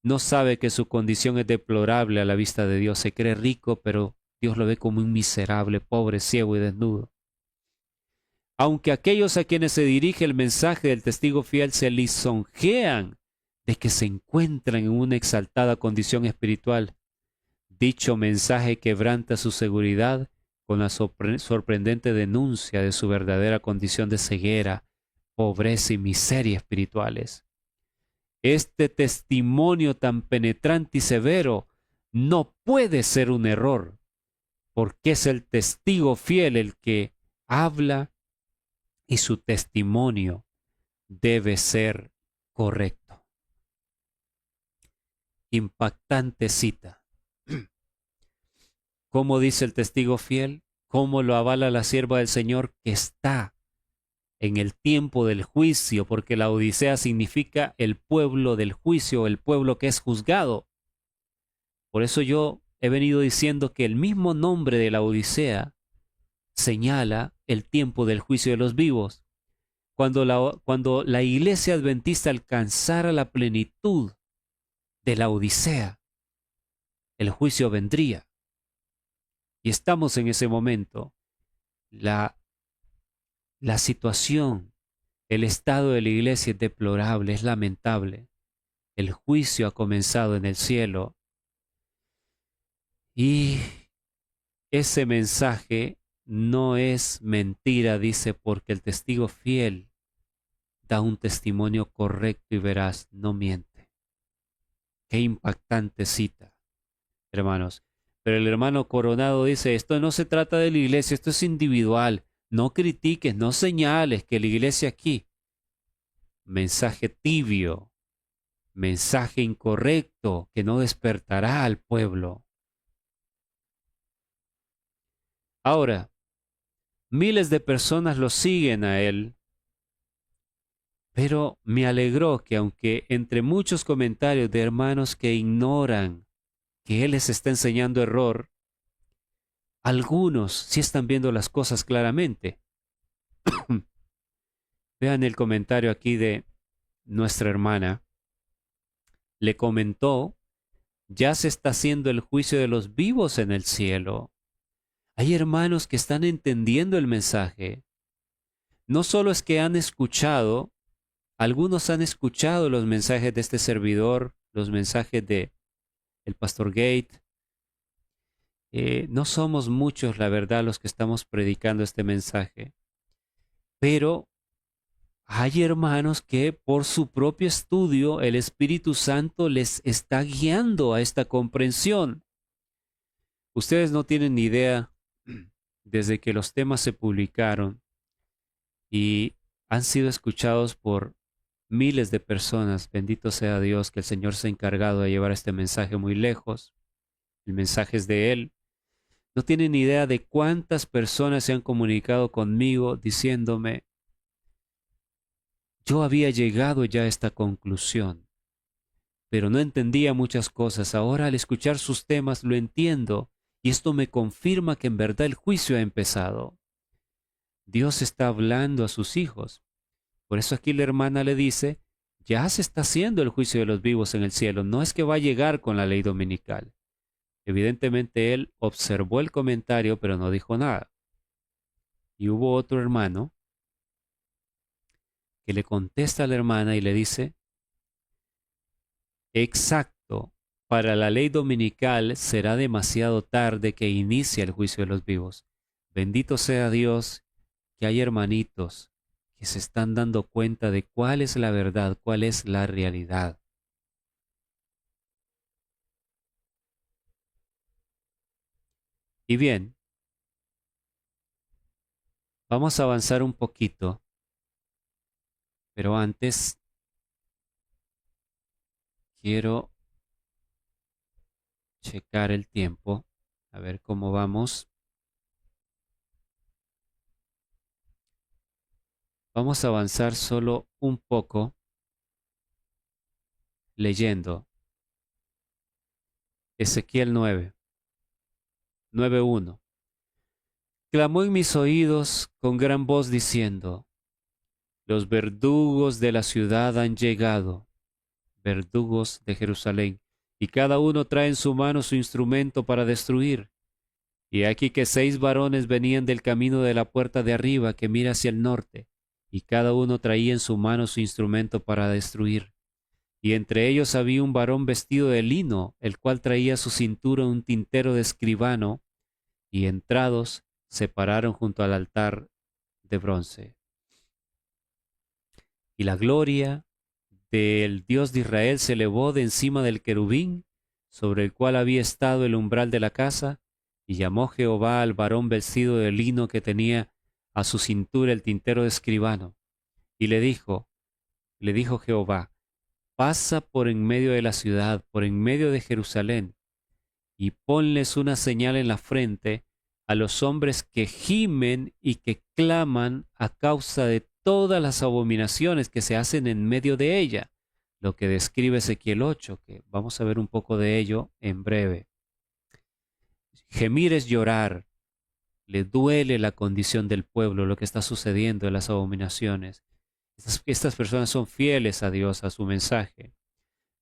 No sabe que su condición es deplorable a la vista de Dios. Se cree rico, pero Dios lo ve como un miserable, pobre, ciego y desnudo. Aunque aquellos a quienes se dirige el mensaje del testigo fiel se lisonjean de que se encuentran en una exaltada condición espiritual, dicho mensaje quebranta su seguridad con la sorprendente denuncia de su verdadera condición de ceguera, pobreza y miseria espirituales. Este testimonio tan penetrante y severo no puede ser un error, porque es el testigo fiel el que habla y su testimonio debe ser correcto. Impactante cita. ¿Cómo dice el testigo fiel? ¿Cómo lo avala la sierva del Señor que está en el tiempo del juicio? Porque la Odisea significa el pueblo del juicio, el pueblo que es juzgado. Por eso yo he venido diciendo que el mismo nombre de la Odisea señala el tiempo del juicio de los vivos. Cuando la iglesia adventista alcanzara la plenitud de la Odisea, el juicio vendría. Y estamos en ese momento. La situación, el estado de la iglesia es deplorable, es lamentable. El juicio ha comenzado en el cielo. Y ese mensaje no es mentira, dice, porque el testigo fiel da un testimonio correcto y veraz, no miente. Qué impactante cita, hermanos. Pero el hermano Coronado dice, esto no se trata de la iglesia, esto es individual. No critiques, no señales que la iglesia aquí. Mensaje tibio, mensaje incorrecto que no despertará al pueblo. Ahora, miles de personas lo siguen a él, pero me alegró que aunque entre muchos comentarios de hermanos que ignoran que él les está enseñando error, algunos sí están viendo las cosas claramente. Vean el comentario aquí de nuestra hermana. Le comentó, ya se está haciendo el juicio de los vivos en el cielo. Hay hermanos que están entendiendo el mensaje. No solo es que han escuchado, algunos han escuchado los mensajes de este servidor, los mensajes de el pastor Gate. No somos muchos, la verdad, los que estamos predicando este mensaje. Pero hay hermanos que por su propio estudio el Espíritu Santo les está guiando a esta comprensión. Ustedes no tienen ni idea, desde que los temas se publicaron y han sido escuchados por miles de personas, bendito sea Dios, que el Señor se ha encargado de llevar este mensaje muy lejos. El mensaje es de Él. No tienen ni idea de cuántas personas se han comunicado conmigo diciéndome, yo había llegado ya a esta conclusión, pero no entendía muchas cosas. Ahora al escuchar sus temas lo entiendo y esto me confirma que en verdad el juicio ha empezado. Dios está hablando a sus hijos. Por eso aquí la hermana le dice, ya se está haciendo el juicio de los vivos en el cielo. No es que va a llegar con la ley dominical. Evidentemente él observó el comentario, pero no dijo nada. Y hubo otro hermano que le contesta a la hermana y le dice, exacto, para la ley dominical será demasiado tarde que inicie el juicio de los vivos. Bendito sea Dios que hay hermanitos que se están dando cuenta de cuál es la verdad, cuál es la realidad. Y bien, vamos a avanzar un poquito, pero antes quiero checar el tiempo, a ver cómo vamos. Vamos a avanzar solo un poco leyendo Ezequiel 9:1. Clamó en mis oídos con gran voz diciendo, los verdugos de la ciudad han llegado, verdugos de Jerusalén, y cada uno trae en su mano su instrumento para destruir. Y aquí que 6 varones venían del camino de la puerta de arriba que mira hacia el norte, y cada uno traía en su mano su instrumento para destruir. Y entre ellos había un varón vestido de lino, el cual traía a su cintura un tintero de escribano, y entrados se pararon junto al altar de bronce. Y la gloria del Dios de Israel se elevó de encima del querubín, sobre el cual había estado el umbral de la casa, y llamó Jehová al varón vestido de lino que tenía a su cintura el tintero de escribano. Y le dijo Jehová, pasa por en medio de la ciudad, por en medio de Jerusalén, y ponles una señal en la frente a los hombres que gimen y que claman a causa de todas las abominaciones que se hacen en medio de ella, lo que describe Ezequiel 8, que vamos a ver un poco de ello en breve. Gemir es llorar, le duele la condición del pueblo, lo que está sucediendo en las abominaciones. Estas personas son fieles a Dios, a su mensaje,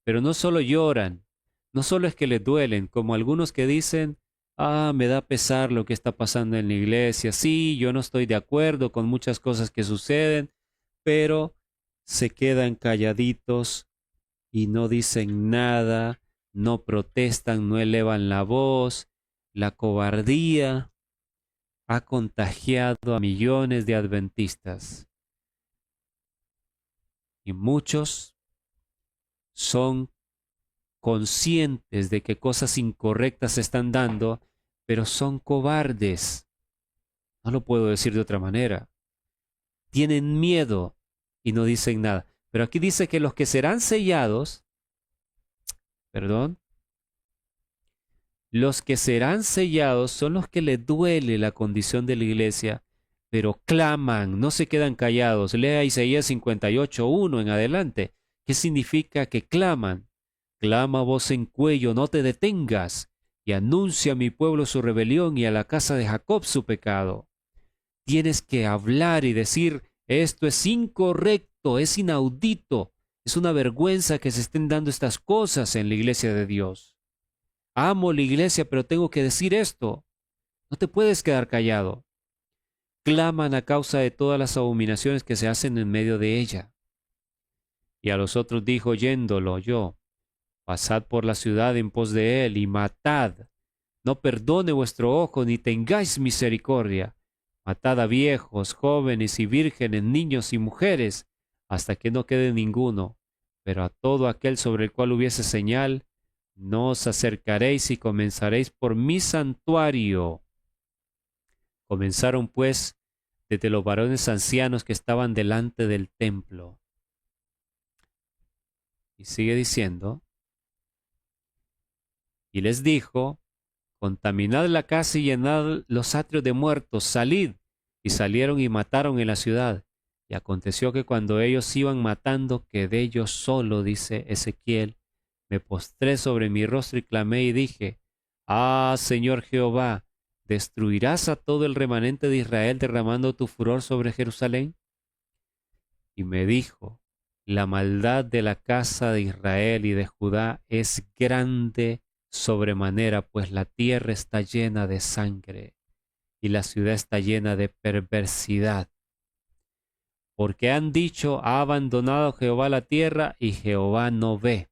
pero no solo lloran, no solo es que les duelen, como algunos que dicen, me da pesar lo que está pasando en la iglesia, sí, yo no estoy de acuerdo con muchas cosas que suceden, pero se quedan calladitos y no dicen nada, no protestan, no elevan la voz. La cobardía ha contagiado a millones de adventistas y muchos son conscientes de que cosas incorrectas se están dando, pero son cobardes. No lo puedo decir de otra manera. Tienen miedo y no dicen nada. Pero aquí dice que los que serán sellados, los que serán sellados son los que les duele la condición de la iglesia, pero claman, no se quedan callados. Lea Isaías 58:1 en adelante. ¿Qué significa que claman? Clama voz en cuello, no te detengas, y anuncia a mi pueblo su rebelión y a la casa de Jacob su pecado. Tienes que hablar y decir, esto es incorrecto, es inaudito, es una vergüenza que se estén dando estas cosas en la iglesia de Dios. Amo la iglesia, pero tengo que decir esto. No te puedes quedar callado. Claman a causa de todas las abominaciones que se hacen en medio de ella. Y a los otros dijo, oyéndolo yo, pasad por la ciudad en pos de él y matad. No perdone vuestro ojo ni tengáis misericordia. Matad a viejos, jóvenes y vírgenes, niños y mujeres, hasta que no quede ninguno. Pero a todo aquel sobre el cual hubiese señal, no os acercaréis y comenzaréis por mi santuario. Comenzaron pues desde los varones ancianos que estaban delante del templo. Y sigue diciendo, y les dijo, contaminad la casa y llenad los atrios de muertos, salid. Y salieron y mataron en la ciudad. Y aconteció que cuando ellos iban matando, quedé yo solo, dice Ezequiel. Me postré sobre mi rostro y clamé y dije, Señor Jehová, ¿destruirás a todo el remanente de Israel derramando tu furor sobre Jerusalén? Y me dijo, la maldad de la casa de Israel y de Judá es grande sobremanera, pues la tierra está llena de sangre y la ciudad está llena de perversidad. Porque han dicho, ha abandonado Jehová la tierra y Jehová no ve.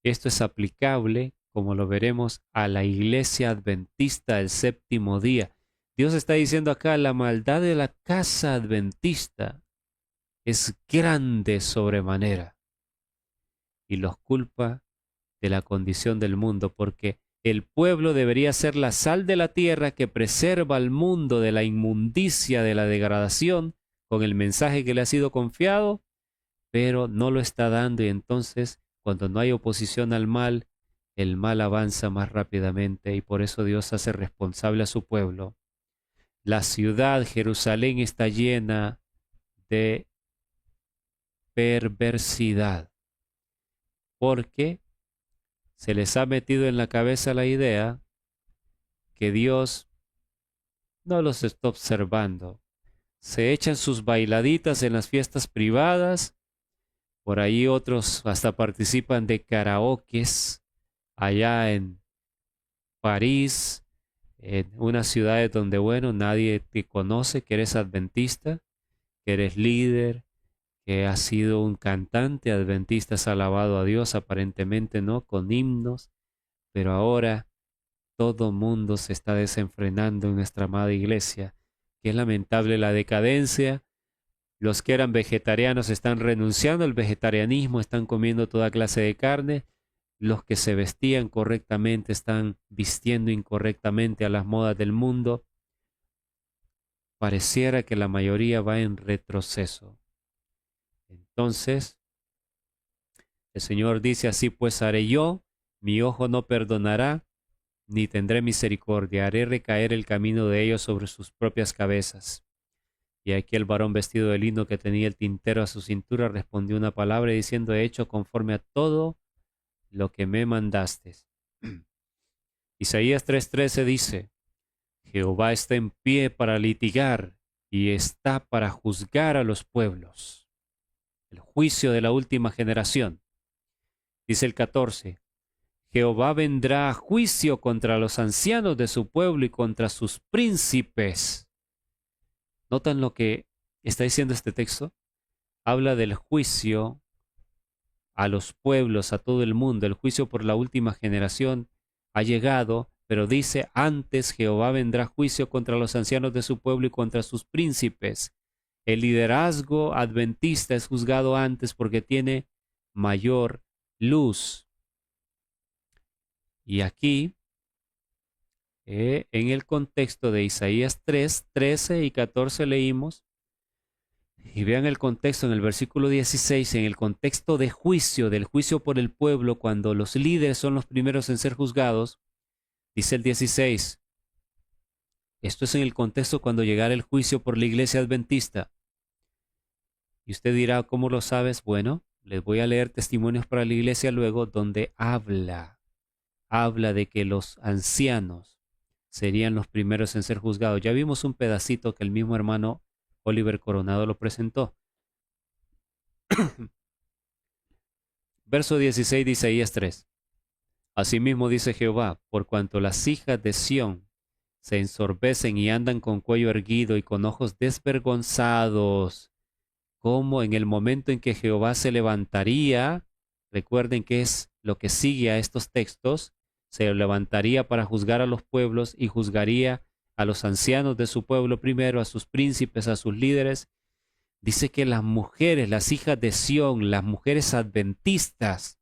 Esto es aplicable, como lo veremos, a la iglesia adventista del séptimo día. Dios está diciendo acá, la maldad de la casa adventista es grande sobremanera y los culpa de la condición del mundo, porque el pueblo debería ser la sal de la tierra que preserva al mundo de la inmundicia, de la degradación, con el mensaje que le ha sido confiado, pero no lo está dando y entonces, cuando no hay oposición al mal, el mal avanza más rápidamente y por eso Dios hace responsable a su pueblo. La ciudad, Jerusalén, está llena de perversidad, porque se les ha metido en la cabeza la idea que Dios no los está observando. Se echan sus bailaditas en las fiestas privadas, por ahí otros hasta participan de karaokes allá en París, en unas ciudades donde, bueno, nadie te conoce, que eres adventista, que eres líder, que has sido un cantante adventista, has alabado a Dios aparentemente, ¿no? Con himnos, pero ahora todo mundo se está desenfrenando en nuestra amada iglesia, que es lamentable la decadencia. Los que eran vegetarianos están renunciando al vegetarianismo, están comiendo toda clase de carne. Los que se vestían correctamente están vistiendo incorrectamente a las modas del mundo. Pareciera que la mayoría va en retroceso. Entonces, el Señor dice, así pues haré yo, mi ojo no perdonará, ni tendré misericordia, haré recaer el camino de ellos sobre sus propias cabezas. Y aquí el varón vestido de lino que tenía el tintero a su cintura respondió una palabra diciendo, he hecho conforme a todo lo que me mandaste. Isaías 3:13 dice, Jehová está en pie para litigar y está para juzgar a los pueblos. El juicio de la última generación. Dice el 14, Jehová vendrá a juicio contra los ancianos de su pueblo y contra sus príncipes. ¿Notan lo que está diciendo este texto? Habla del juicio a los pueblos, a todo el mundo. El juicio por la última generación ha llegado, pero dice, antes Jehová vendrá a juicio contra los ancianos de su pueblo y contra sus príncipes. El liderazgo adventista es juzgado antes porque tiene mayor luz. Y aquí, en el contexto de Isaías 3:13 y 14 leímos, y vean el contexto en el versículo 16, en el contexto de juicio, del juicio por el pueblo, cuando los líderes son los primeros en ser juzgados, dice el 16, esto es en el contexto cuando llegara el juicio por la iglesia adventista. Y usted dirá, ¿cómo lo sabes? Bueno, les voy a leer testimonios para la iglesia luego donde habla de que los ancianos serían los primeros en ser juzgados. Ya vimos un pedacito que el mismo hermano Oliver Coronado lo presentó. Verso 16 de Isaías 3. Asimismo dice Jehová, por cuanto las hijas de Sión se ensorbecen y andan con cuello erguido y con ojos desvergonzados, como en el momento en que Jehová se levantaría, recuerden que es lo que sigue a estos textos, se levantaría para juzgar a los pueblos y juzgaría a los ancianos de su pueblo primero, a sus príncipes, a sus líderes. Dice que las mujeres, las hijas de Sión, las mujeres adventistas,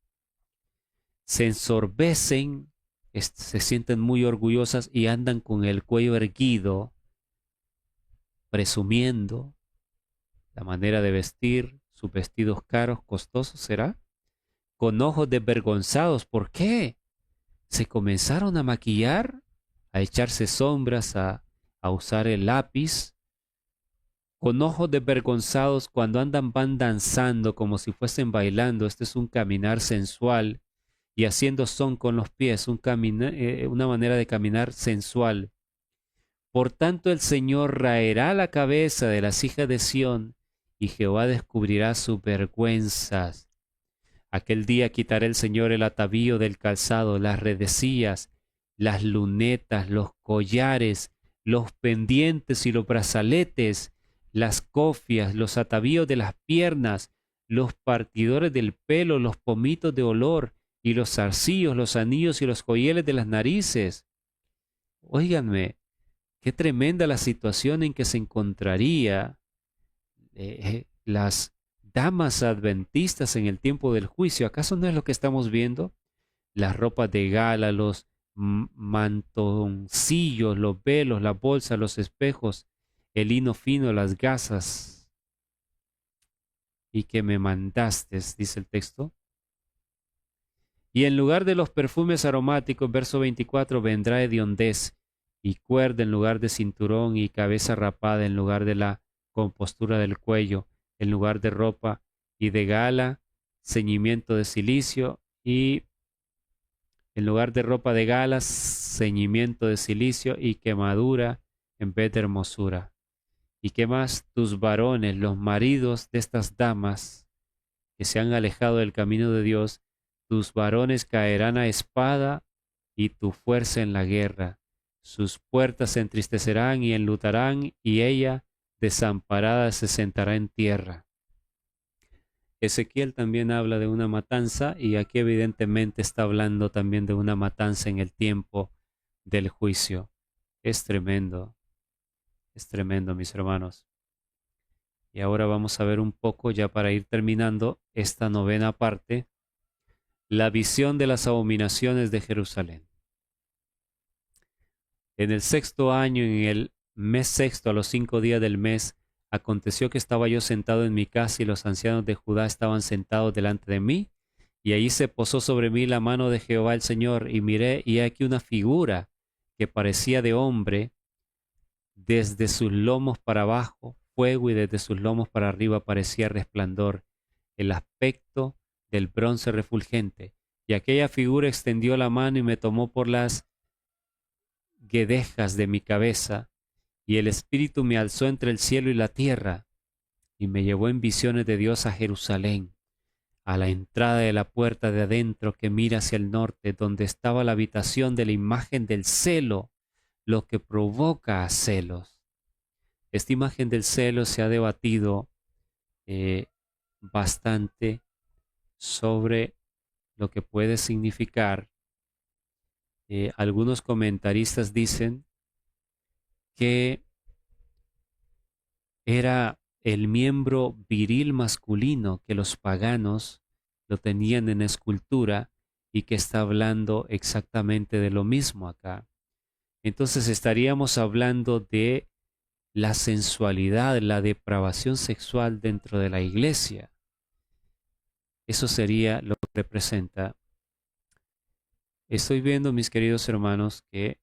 se ensorbecen, se sienten muy orgullosas y andan con el cuello erguido, presumiendo la manera de vestir, sus vestidos caros, costosos, ¿será? Con ojos desvergonzados. ¿Por qué? Se comenzaron a maquillar, a echarse sombras, a usar el lápiz. Con ojos desvergonzados cuando van danzando como si fuesen bailando. Este es un caminar sensual y haciendo son con los pies, una manera de caminar sensual. Por tanto el Señor raerá la cabeza de las hijas de Sión y Jehová descubrirá sus vergüenzas. Aquel día quitará el Señor el atavío del calzado, las redecillas, las lunetas, los collares, los pendientes y los brazaletes, las cofias, los atavíos de las piernas, los partidores del pelo, los pomitos de olor y los zarcillos, los anillos y los joyeles de las narices. Óiganme, qué tremenda la situación en que se encontraría las damas adventistas en el tiempo del juicio. ¿Acaso no es lo que estamos viendo? Las ropas de gala, los mantoncillos, los velos, la bolsa, los espejos, el lino fino, las gasas. Y que me mandaste, dice el texto. Y en lugar de los perfumes aromáticos, verso 24, vendrá hediondez y cuerda en lugar de cinturón y cabeza rapada en lugar de la compostura del cuello, en lugar de ropa y de gala, ceñimiento de cilicio y en lugar de ropa de gala, ceñimiento de cilicio y quemadura en vez de hermosura. ¿Y qué más? Tus varones, los maridos de estas damas que se han alejado del camino de Dios, tus varones caerán a espada y tu fuerza en la guerra. Sus puertas se entristecerán y enlutarán y ella desamparada se sentará en tierra. Ezequiel también habla de una matanza y aquí evidentemente está hablando también de una matanza en el tiempo del juicio. Es tremendo, mis hermanos. Y ahora vamos a ver un poco, ya para ir terminando esta novena parte, la visión de las abominaciones de Jerusalén. En el sexto año, en el mes sexto, a los 5 días del mes, aconteció que estaba yo sentado en mi casa y los ancianos de Judá estaban sentados delante de mí, y allí se posó sobre mí la mano de Jehová el Señor, y miré, y he aquí una figura que parecía de hombre, desde sus lomos para abajo, fuego, y desde sus lomos para arriba parecía resplandor, el aspecto del bronce refulgente. Y aquella figura extendió la mano y me tomó por las guedejas de mi cabeza, y el Espíritu me alzó entre el cielo y la tierra, y me llevó en visiones de Dios a Jerusalén, a la entrada de la puerta de adentro que mira hacia el norte, donde estaba la habitación de la imagen del celo, lo que provoca a celos. Esta imagen del celo se ha debatido bastante sobre lo que puede significar. Algunos comentaristas dicen que era el miembro viril masculino que los paganos lo tenían en escultura y que está hablando exactamente de lo mismo acá. Entonces estaríamos hablando de la sensualidad, la depravación sexual dentro de la iglesia. Eso sería lo que representa. Estoy viendo, mis queridos hermanos, que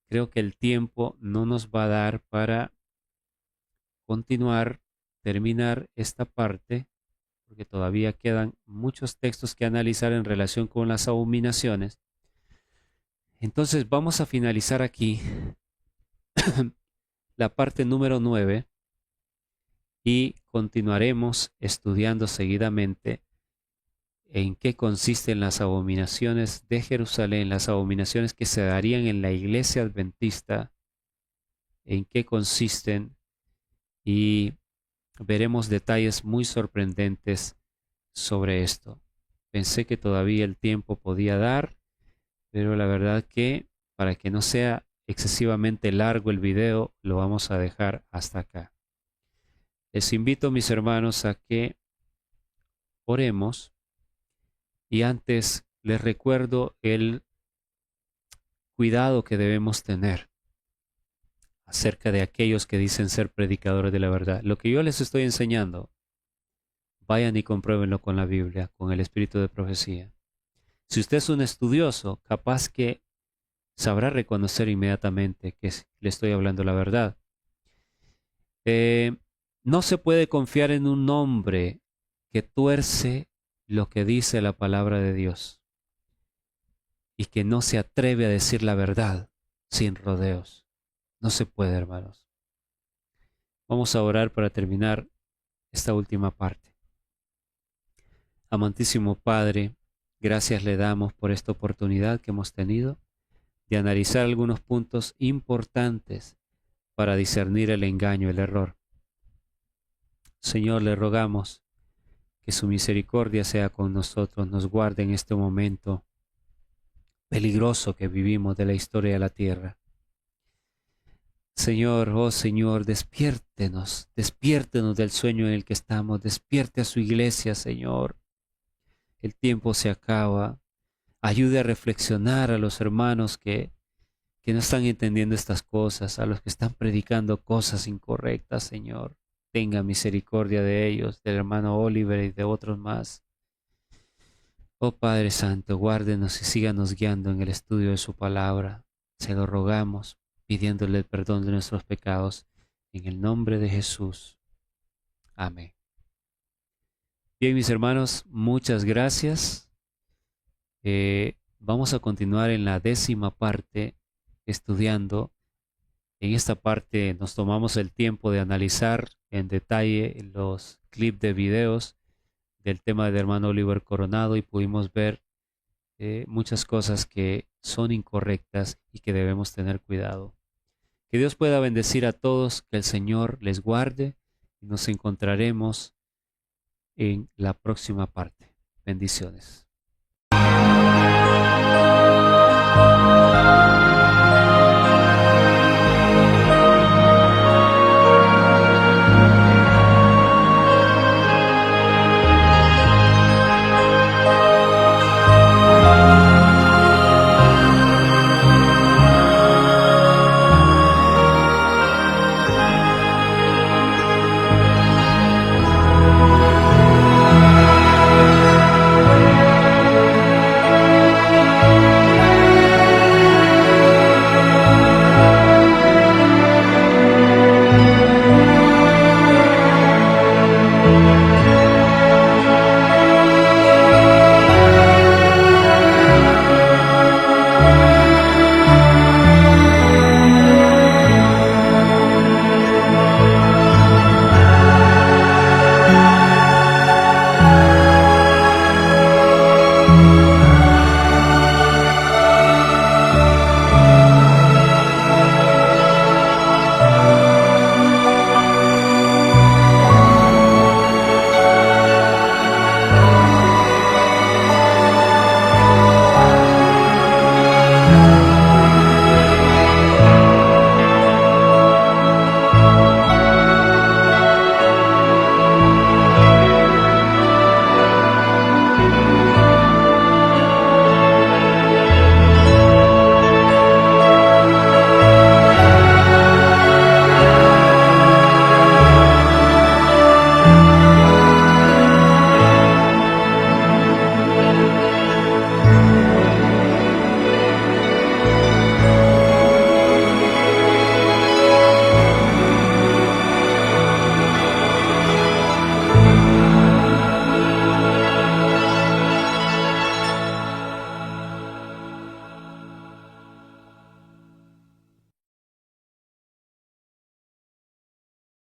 creo que el tiempo no nos va a dar para terminar esta parte, porque todavía quedan muchos textos que analizar en relación con las abominaciones. Entonces vamos a finalizar aquí la parte número 9 y continuaremos estudiando seguidamente en qué consisten las abominaciones de Jerusalén, las abominaciones que se darían en la iglesia adventista, en qué consisten, y veremos detalles muy sorprendentes sobre esto. Pensé que todavía el tiempo podía dar, pero la verdad que para que no sea excesivamente largo el video, lo vamos a dejar hasta acá. Les invito, mis hermanos, a que oremos, y antes les recuerdo el cuidado que debemos tener acerca de aquellos que dicen ser predicadores de la verdad. Lo que yo les estoy enseñando, vayan y compruébenlo con la Biblia, con el espíritu de profecía. Si usted es un estudioso, capaz que sabrá reconocer inmediatamente que le estoy hablando la verdad. No se puede confiar en un hombre que tuerce lo que dice la palabra de Dios y que no se atreve a decir la verdad sin rodeos. No se puede, hermanos. Vamos a orar para terminar esta última parte. Amantísimo Padre, gracias le damos por esta oportunidad que hemos tenido de analizar algunos puntos importantes para discernir el engaño, el error. Señor, le rogamos que su misericordia sea con nosotros, nos guarde en este momento peligroso que vivimos de la historia de la tierra. Señor, oh Señor, despiértenos del sueño en el que estamos, despierte a su iglesia, Señor. El tiempo se acaba. Ayude a reflexionar a los hermanos que no están entendiendo estas cosas, a los que están predicando cosas incorrectas, Señor. Tenga misericordia de ellos, del hermano Oliver y de otros más. Oh Padre Santo, guárdenos y síganos guiando en el estudio de su palabra. Se lo rogamos, pidiéndole el perdón de nuestros pecados, en el nombre de Jesús. Amén. Bien, mis hermanos, muchas gracias. Vamos a continuar en la 10ª parte estudiando. En esta parte nos tomamos el tiempo de analizar en detalle los clips de videos del tema del hermano Oliver Coronado y pudimos ver muchas cosas que son incorrectas y que debemos tener cuidado. Que Dios pueda bendecir a todos, que el Señor les guarde y nos encontraremos en la próxima parte. Bendiciones.